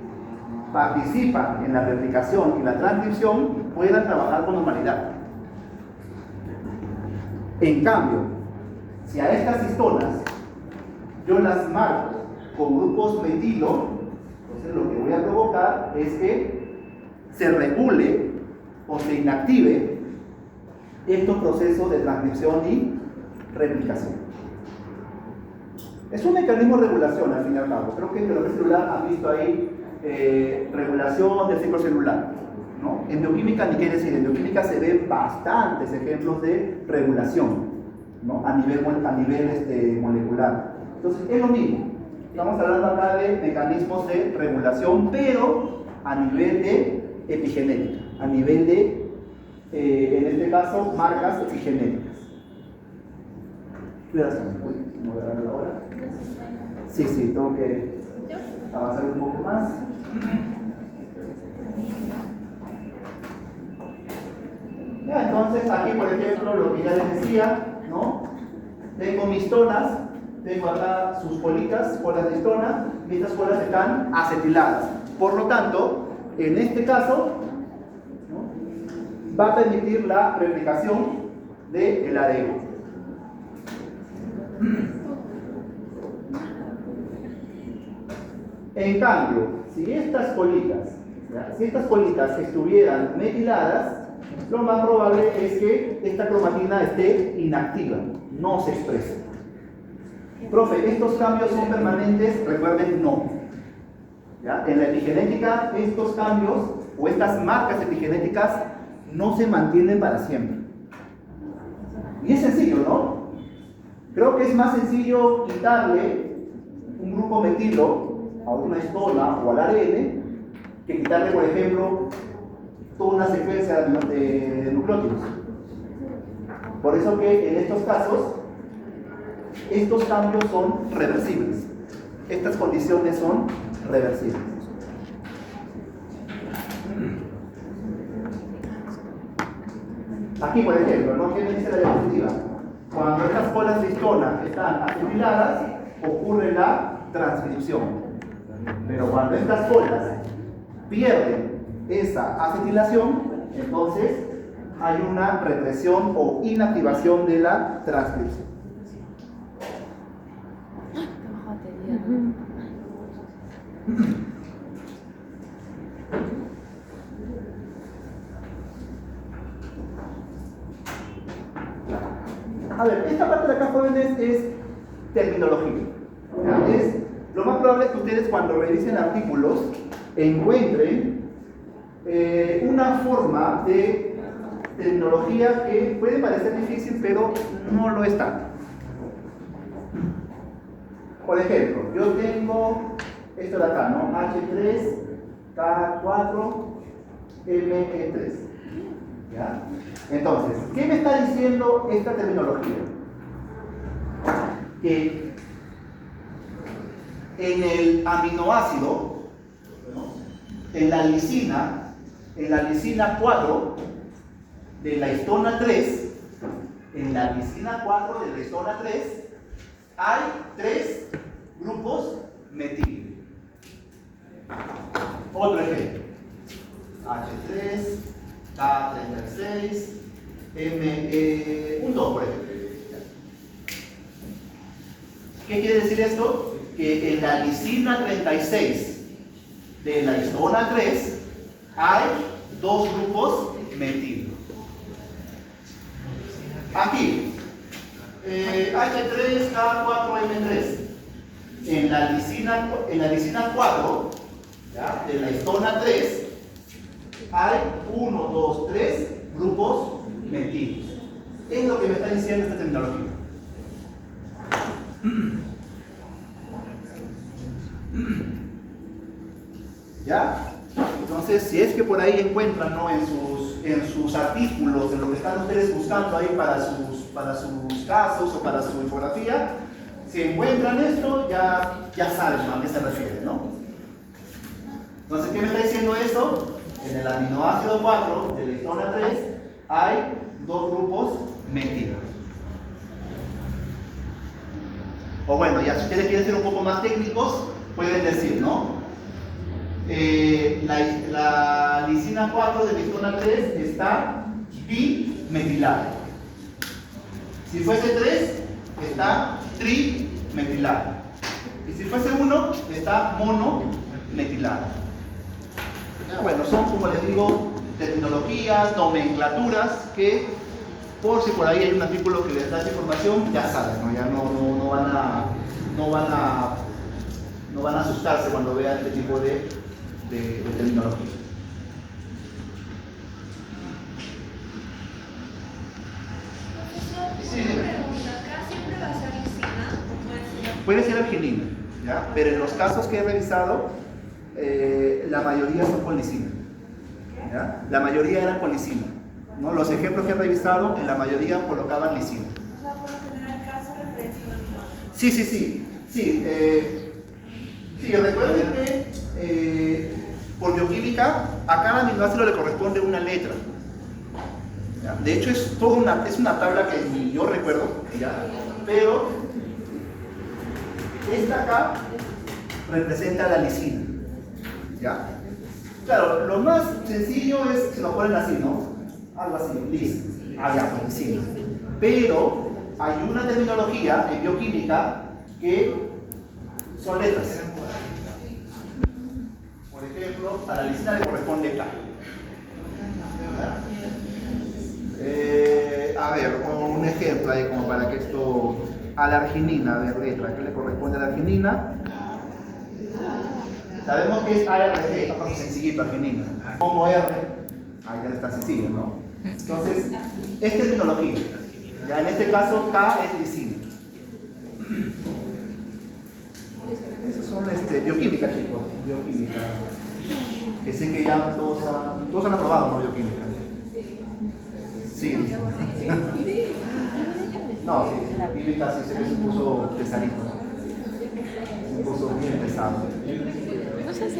participan en la replicación y la transcripción puedan trabajar con normalidad. En cambio, si a estas histonas yo las marco con grupos metilo, entonces lo que voy a provocar es que se regule o se inactive estos procesos de transcripción y replicación. Es un mecanismo de regulación al fin y al cabo. Creo que en biología celular han visto ahí regulación del ciclo celular, ¿no? En bioquímica ni qué decir, en bioquímica se ven bastantes ejemplos de regulación, ¿no? a nivel molecular. Entonces es lo mismo. Estamos hablando acá de mecanismos de regulación, pero a nivel de epigenética, a nivel de, en este caso, marcas epigenéticas. Gracias. ¿No voy a dar la hora? Sí, tengo que avanzar un poco más. Ya, entonces, aquí, por ejemplo, lo que ya les decía, ¿no? Tengo mis histonas, tengo acá sus colitas de histona, y estas colas están acetiladas. Por lo tanto, en este caso, ¿no? va a permitir la replicación del ADN. En cambio, si estas colitas estuvieran metiladas, lo más probable es que esta cromatina esté inactiva, no se exprese. Profe, ¿estos cambios son permanentes? Recuerden, no. ¿Ya? En la epigenética, estos cambios o estas marcas epigenéticas no se mantienen para siempre. Y es sencillo, ¿no? Creo que es más sencillo quitarle un grupo metilo a una histona o al ARN que quitarle, por ejemplo, toda una secuencia de nucleótidos. Por eso que en estos casos, estos cambios son reversibles. Estas condiciones son reversibles. Aquí, por ejemplo, ¿no? ¿Qué me dice la diapositiva? Cuando estas colas de histona están acetiladas, ocurre la transcripción. Pero cuando estas colas pierden esa acetilación, entonces hay una represión o inactivación de la transcripción. A ver, esta parte de acá, jóvenes, es terminología. ¿Ya? Lo más probable es que ustedes, cuando revisen artículos, encuentren una forma de terminología que puede parecer difícil, pero no lo es tanto. Por ejemplo, yo tengo esto de acá, ¿no? H3, K4, ME3. ¿Ya? Entonces, ¿qué me está diciendo esta terminología? Que en el aminoácido, ¿no? en la lisina 4 de la histona 3, hay 3 grupos metil. Otro ejemplo: H3, K36, ME1, por ejemplo. ¿Qué quiere decir esto? Que en la lisina 36 de la histona 3 hay 2 grupos metil. Aquí, H3, K4, M3. En la lisina 4, ¿ya? de la histona 3, hay 1, 2, 3 grupos metilos. Es lo que me está diciendo esta terminología. ¿Ya? Entonces, si es que por ahí encuentran, ¿no? en sus artículos, en lo que están ustedes buscando ahí para sus casos o para su infografía, si encuentran esto, ya saben a qué se refiere, ¿no? Entonces, ¿qué me está diciendo esto? En el aminoácido 4 de la histona 3 hay 2 grupos metilos. O bueno, ya si ustedes quieren ser un poco más técnicos, pueden decir, ¿no? La lisina 4 de la histona 3 está bimetilada. Si fuese 3, está trimetilado. Y si fuese 1, está monometilado. Bueno, son, como les digo, terminologías, nomenclaturas que, por si por ahí hay un artículo que les da esa información, ya saben, ¿no? Ya no van a asustarse cuando vean este tipo de terminología. Sí, ¿Acá siempre va a ser lisina o puede ser arginina, ¿ya? Pero en los casos que he revisado, la mayoría son con lisina, ¿ya? La mayoría eran con lisina, ¿no? Los ejemplos que he revisado, en la mayoría colocaban lisina. O sea, por lo general acá se referencia a aminoácidos. Sí, recuerden que por bioquímica a cada aminoácido le corresponde una letra. ¿Ya? De hecho es una tabla que ni yo recuerdo, ¿ya? Pero esta acá representa la lisina, ¿ya? Claro, lo más sencillo es que lo ponen así, ¿no? Algo así, lis, pues lisina. Pero hay una terminología en bioquímica que son letras. Por ejemplo, a la lisina le corresponde K. A ver, un ejemplo ahí como para que esto... A la arginina, a ver, letra, ¿qué le corresponde a la arginina? Sabemos que es ARG, está más sencillito, arginina. Como R, ahí ya está sencillo, ¿no? Entonces, es terminología. Ya en este caso, K es lisina. Esas son bioquímica, chicos, bioquímica. Que sé que ya todos han aprobado, ¿no? Bioquímica. Sí. No, sí, química sí sé que se puso pesadito. Se puso bien pesado. No sé si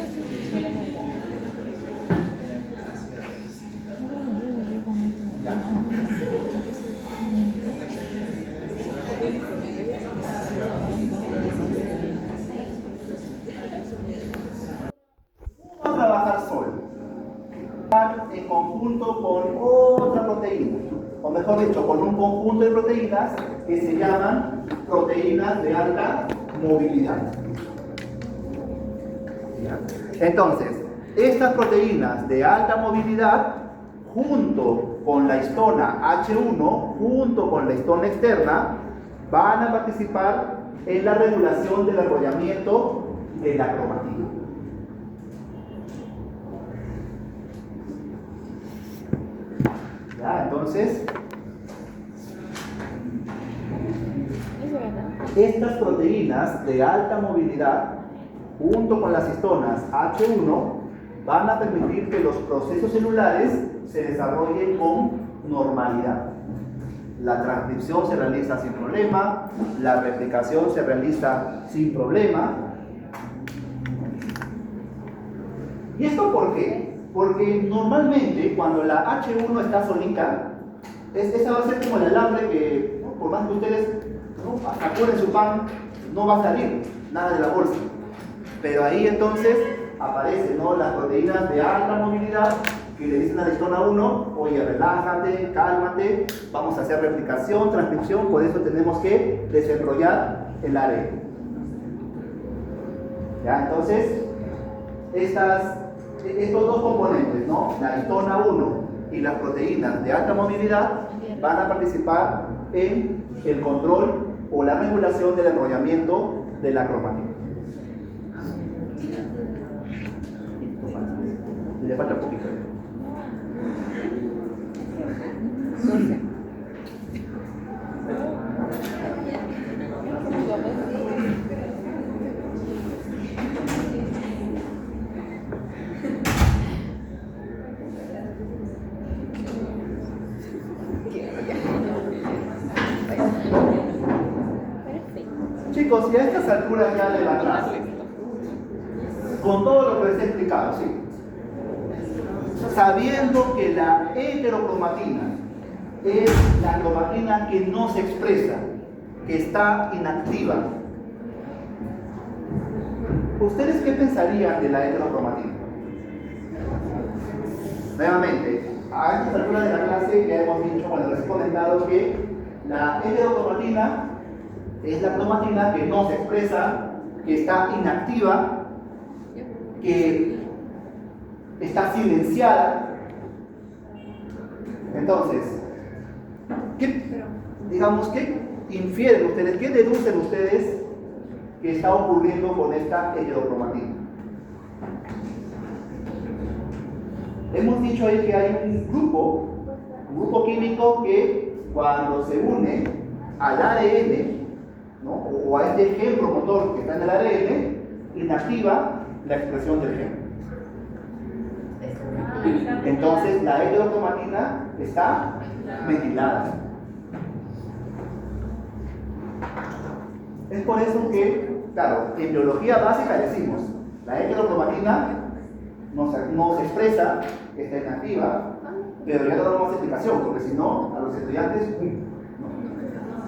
Vamos a trabajar solo. En conjunto con otra proteína, o mejor dicho, con un conjunto de proteínas que se llaman proteínas de alta movilidad. ¿Ya? Entonces, estas proteínas de alta movilidad, junto con la histona H1, junto con la histona externa, van a participar en la regulación del arrollamiento de la cromatina. ¿Ya? Entonces, estas proteínas de alta movilidad, junto con las histonas H1, van a permitir que los procesos celulares se desarrollen con normalidad. La transcripción se realiza sin problema, la replicación se realiza sin problema. ¿Y esto por qué? Porque normalmente cuando la H1 está solita, esa va a ser como el alambre que, ¿no? Por más que ustedes apuren su pan, no va a salir nada de la bolsa. Pero ahí entonces aparecen, ¿no?, las proteínas de alta movilidad que le dicen a la histona 1, oye, relájate, cálmate, vamos a hacer replicación, transcripción, por eso tenemos que desenrollar el ARN. ¿Ya? Entonces, estos dos componentes, ¿no?, la histona 1 y las proteínas de alta movilidad, van a participar en el control o la regulación del enrollamiento de la cromatina. Le falta un poquito. Chicos, y a estas alturas ya de la clase, con todo lo que les he explicado, ¿sí?, sabiendo que la heterocromatina es la cromatina que no se expresa, que está inactiva, ¿ustedes qué pensarían de la heterocromatina? Nuevamente, a estas alturas de la clase ya hemos dicho, bueno, les he comentado que La heterocromatina es la cromatina que no se expresa, que está inactiva, que está silenciada. Entonces, ¿qué infieren ustedes, qué deducen ustedes que está ocurriendo con esta heterocromatina? Hemos dicho ahí que hay un grupo químico que cuando se une al ADN, ¿no? o a este gen promotor que está en el ADN, inactiva la expresión del gen. Entonces la heterocromatina está metilada. Es por eso que, claro, en biología básica decimos, la heterocromatina no se expresa, está inactiva, pero ya no damos explicación, porque si no, a los estudiantes, ¿no?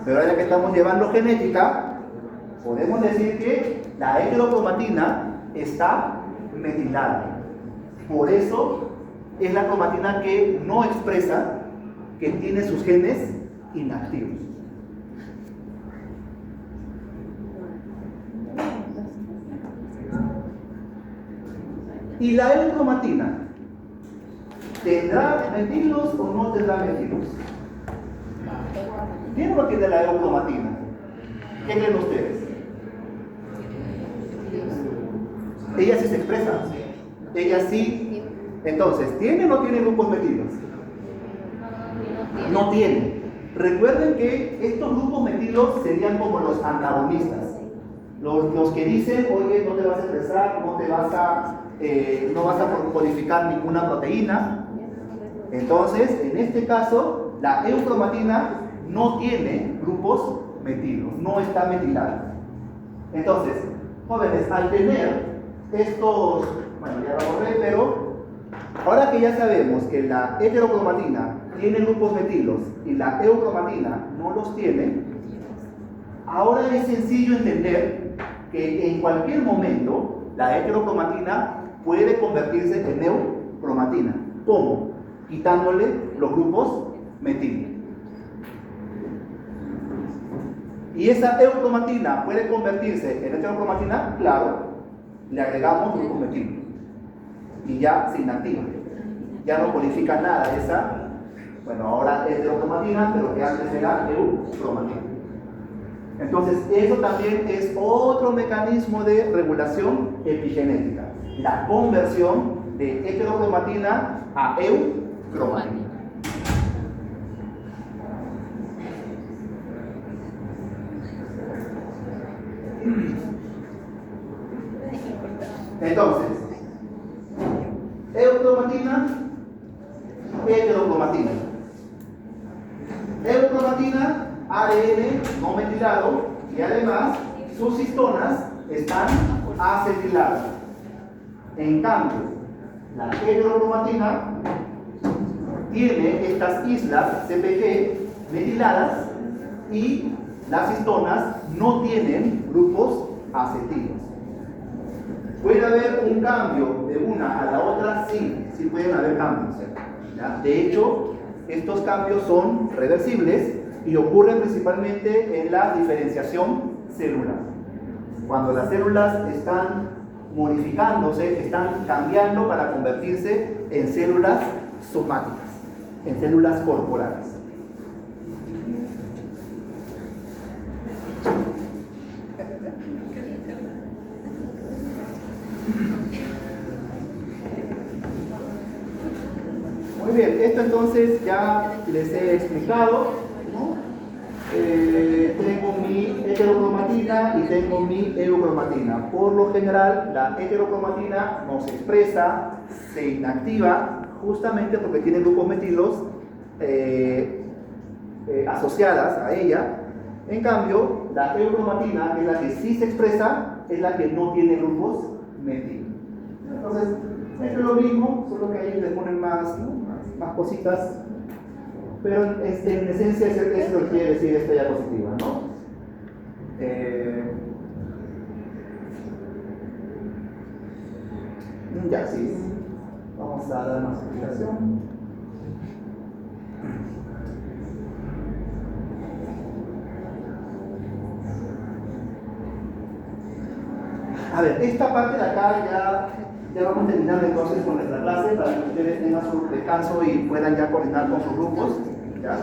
Pero ahora que estamos llevando genética, podemos decir que la heterocromatina está metilada. Por eso es la cromatina que no expresa, que tiene sus genes inactivos. ¿Y la L-cromatina tendrá metilos o no tendrá metilos? ¿Tiene o no tiene la L-cromatina? ¿Qué creen ustedes? Ella sí se expresa. Ella sí. Entonces, ¿tiene o no tiene grupos metilos? No tiene. Recuerden que estos grupos metilos serían como los antagonistas. Los que dicen, oye, no te vas a expresar, no vas a codificar ninguna proteína. Entonces, en este caso, la eucromatina no tiene grupos metilos, no está metilada. Entonces, jóvenes, al tener estos, bueno, ya lo borré, pero ahora que ya sabemos que la heterocromatina tiene grupos metilos y la eucromatina no los tiene, ahora es sencillo entender que en cualquier momento la heterocromatina puede convertirse en eucromatina. ¿Cómo? Quitándole los grupos metilos. ¿Y esa eucromatina puede convertirse en heterocromatina? Claro, le agregamos grupos metilos y ya se inactiva. Ya no codifica nada esa, bueno, ahora es heterocromatina, pero que antes era eucromatina. Entonces, eso también es otro mecanismo de regulación epigenética, la conversión de heterocromatina a eucromatina. Entonces, eucromatina, heterocromatina. Eucromatina, ADN no metilado, y además sus histonas están acetiladas. En cambio, la heterocromatina tiene estas islas CpG metiladas y las histonas no tienen grupos acetilos. ¿Puede haber un cambio de una a la otra? Sí, sí pueden haber cambios. ¿Ya? De hecho, estos cambios son reversibles y ocurren principalmente en la diferenciación celular. Cuando las células están modificándose, están cambiando para convertirse en células somáticas, en células corporales. Muy bien, esto entonces ya les he explicado, ¿no? Tengo mi heterocromatina y tengo mi eucromatina. Por lo general, la heterocromatina no se expresa, se inactiva, justamente porque tiene grupos metilos asociadas a ella. En cambio, la eucromatina, que es la que sí se expresa, es la que no tiene grupos metilos. Entonces, es lo mismo, solo que ahí le ponen más, ¿no? más cositas, pero en esencia eso es lo que quiere decir esta diapositiva, ¿no? Ya, sí. Vamos a dar más explicación. A ver, esta parte de acá ya vamos terminando entonces con nuestra clase para que ustedes tengan su descanso y puedan ya coordinar con sus grupos. ¿Ya?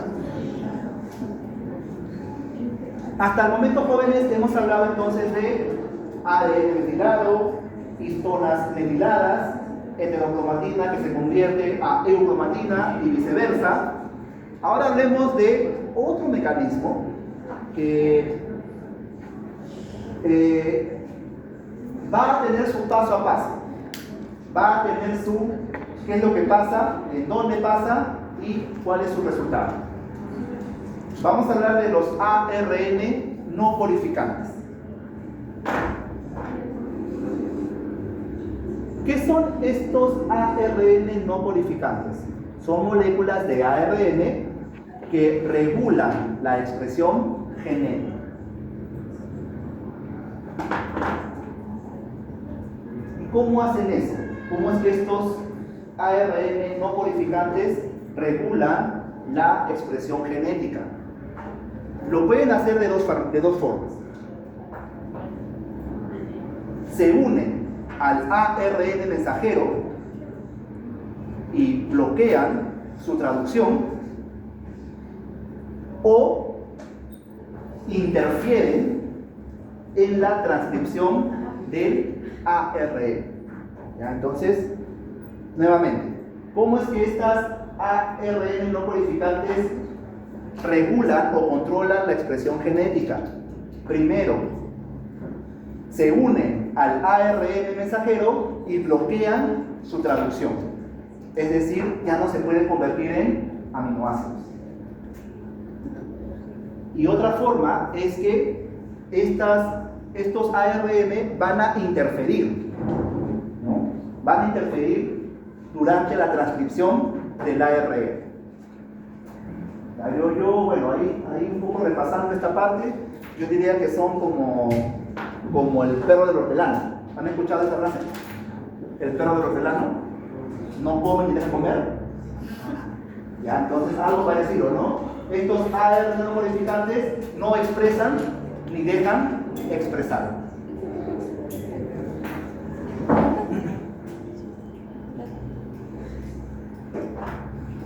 Hasta el momento, jóvenes, hemos hablado entonces de ADN metilado, histonas metiladas, heterocromatina que se convierte a eucromatina y viceversa. Ahora hablemos de otro mecanismo que va a tener su paso a paso, va a tener su qué es lo que pasa, en dónde pasa y cuál es su resultado. Vamos a hablar de los ARN no purificantes. ¿Qué son estos ARN no purificantes? Son moléculas de ARN que regulan la expresión genética. ¿Y cómo hacen eso? ¿Cómo es que estos ARN no purificantes regulan la expresión genética? Lo pueden hacer de dos formas. Se unen al ARN mensajero y bloquean su traducción, o interfieren en la transcripción del ARN. ¿Ya? Entonces, nuevamente, ¿cómo es que estas ARN no purificantes regulan o controlan la expresión genética? Primero, se unen al ARN mensajero y bloquean su traducción. Es decir, ya no se pueden convertir en aminoácidos. Y otra forma es que estos ARN van a interferir, ¿no? Van a interferir durante la transcripción del ARN. Bueno, ahí un poco repasando esta parte, yo diría que son como el perro del hortelano. ¿Han escuchado esa frase? El perro del hortelano no come ni deja comer. Ya, entonces algo parecido, ¿no? Estos ARN no modificantes no expresan ni dejan expresar.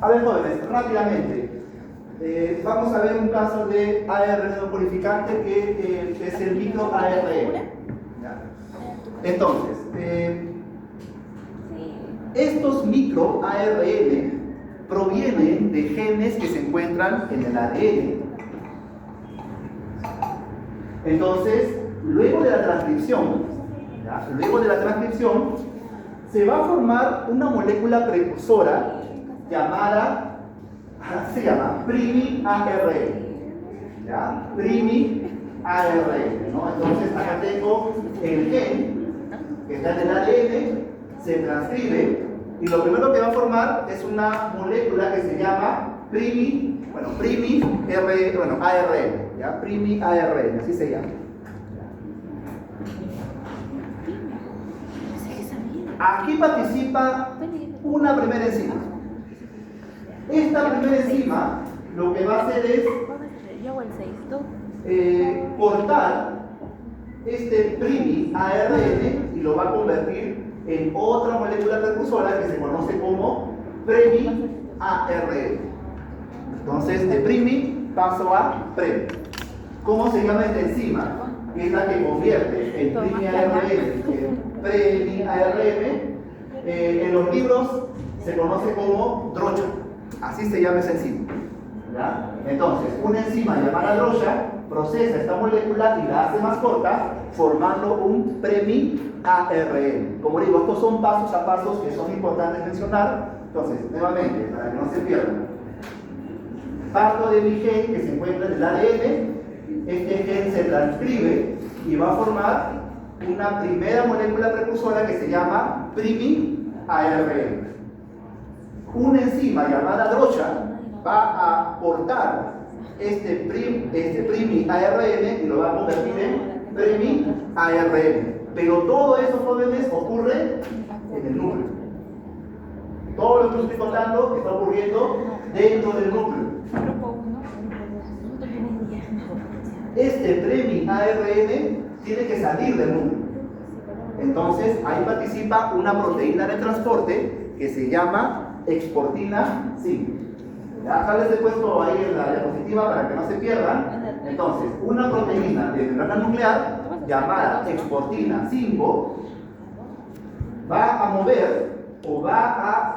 A ver, jóvenes, rápidamente. Vamos a ver un caso de ARN no purificante que es el microARN. Entonces, estos microARN provienen de genes que se encuentran en el ADN. Entonces, luego de la transcripción, se va a formar una molécula precursora llamada, se llama primi-ARN. ¿Ya? Primi-ARN, ¿no? Entonces, acá tengo el gen que está en el ADN, se transcribe y lo primero que va a formar es una molécula que se llama ARN, ¿ya? Primi-ARN, así se llama. Aquí participa una primera enzima. Esta primera enzima lo que va a hacer es cortar este primi-ARN y lo va a convertir en otra molécula precursora que se conoce como premi-ARN. Entonces, de primi paso a premi. ¿Cómo se llama esta enzima? Que es la que convierte el primi-ARN en premi-ARN. En los libros se conoce como drocha. Así se llama esa enzima. ¿Ya? Entonces, una enzima llamada drocha procesa esta molécula y la hace más corta, formando un premi-ARN. Como digo, estos son pasos a pasos que son importantes mencionar. Entonces, nuevamente, para que no se pierdan, parto de mi gen que se encuentra en el ADN, este gen se transcribe y va a formar una primera molécula precursora que se llama primi-ARN. Una enzima llamada drocha va a cortar este primi-ARN y lo va a convertir en premi-ARN. Pero todo eso, jóvenes, ocurre en el núcleo. Todo lo que estoy contando está ocurriendo dentro del núcleo. Este premi-ARN tiene que salir del núcleo. Entonces, ahí participa una proteína de transporte que se llama exportina 5. Acá les he puesto ahí en la diapositiva para que no se pierdan. Entonces, una proteína de membrana nuclear llamada exportina 5 va a mover o va a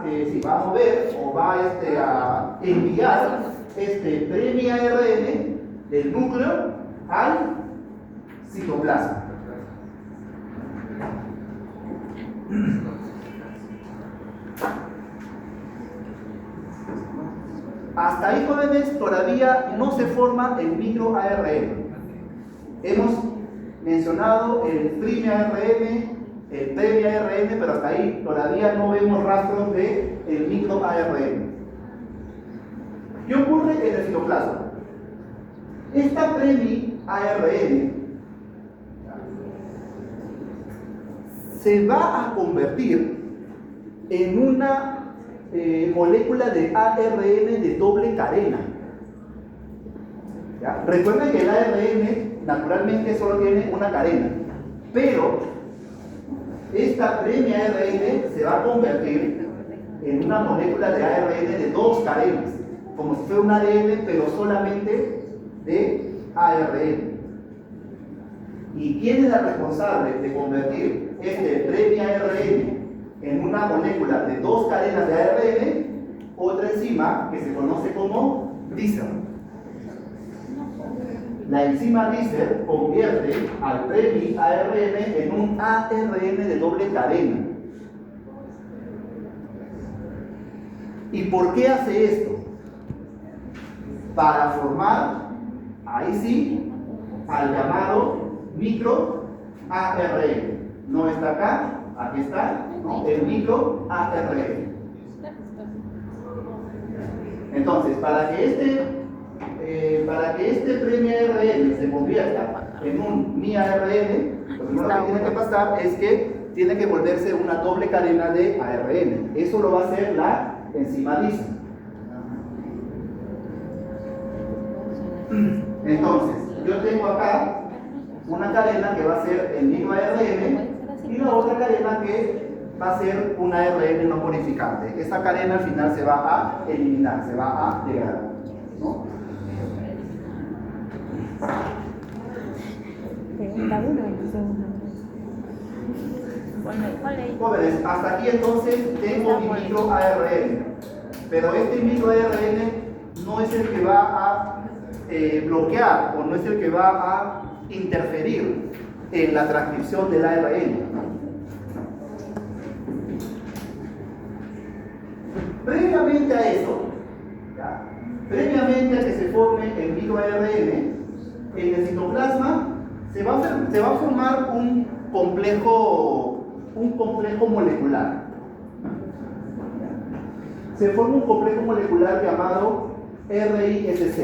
enviar este pre-ARN del núcleo al citoplasma. Hasta ahí, jóvenes, todavía no se forma el microARN. Hemos mencionado el pre-ARN, el pre-ARN, pero hasta ahí todavía no vemos rastros del microARN. ¿Qué ocurre en el citoplasma? Esta pre-ARN se va a convertir en una molécula de ARN de doble cadena. ¿Ya? Recuerden que el ARN naturalmente solo tiene una cadena, pero esta pre-ARN se va a convertir en una molécula de ARN de dos cadenas, como si fuera un ADN, pero solamente de ARN. ¿Y quién es la responsable de convertir este pre-ARN en una molécula de dos cadenas de ARN? Otra enzima que se conoce como dícer. La enzima dícer convierte al pre-ARN en un ARN de doble cadena. ¿Y por qué hace esto? Para formar, ahí sí, al llamado microARN. No está acá, aquí está, el microARN. Entonces, para que este pre-ARN se convierta en un miARN, lo primero que tiene que pasar es que tiene que volverse una doble cadena de ARN. Eso lo va a hacer la enzima dícer. Entonces, yo tengo acá una cadena que va a ser el microARN y la otra cadena que va a ser un ARN no purificante. Esa cadena al final se va a eliminar, se va a degradar, ¿no? Jóvenes, hasta aquí entonces tengo mi microARN, pero este microARN no es el que va a bloquear o no es el que va a interferir en la transcripción del ARN. Previamente a eso, previamente a que se forme el microARN, en el citoplasma se va a formar un complejo molecular. Se forma un complejo molecular llamado RISC,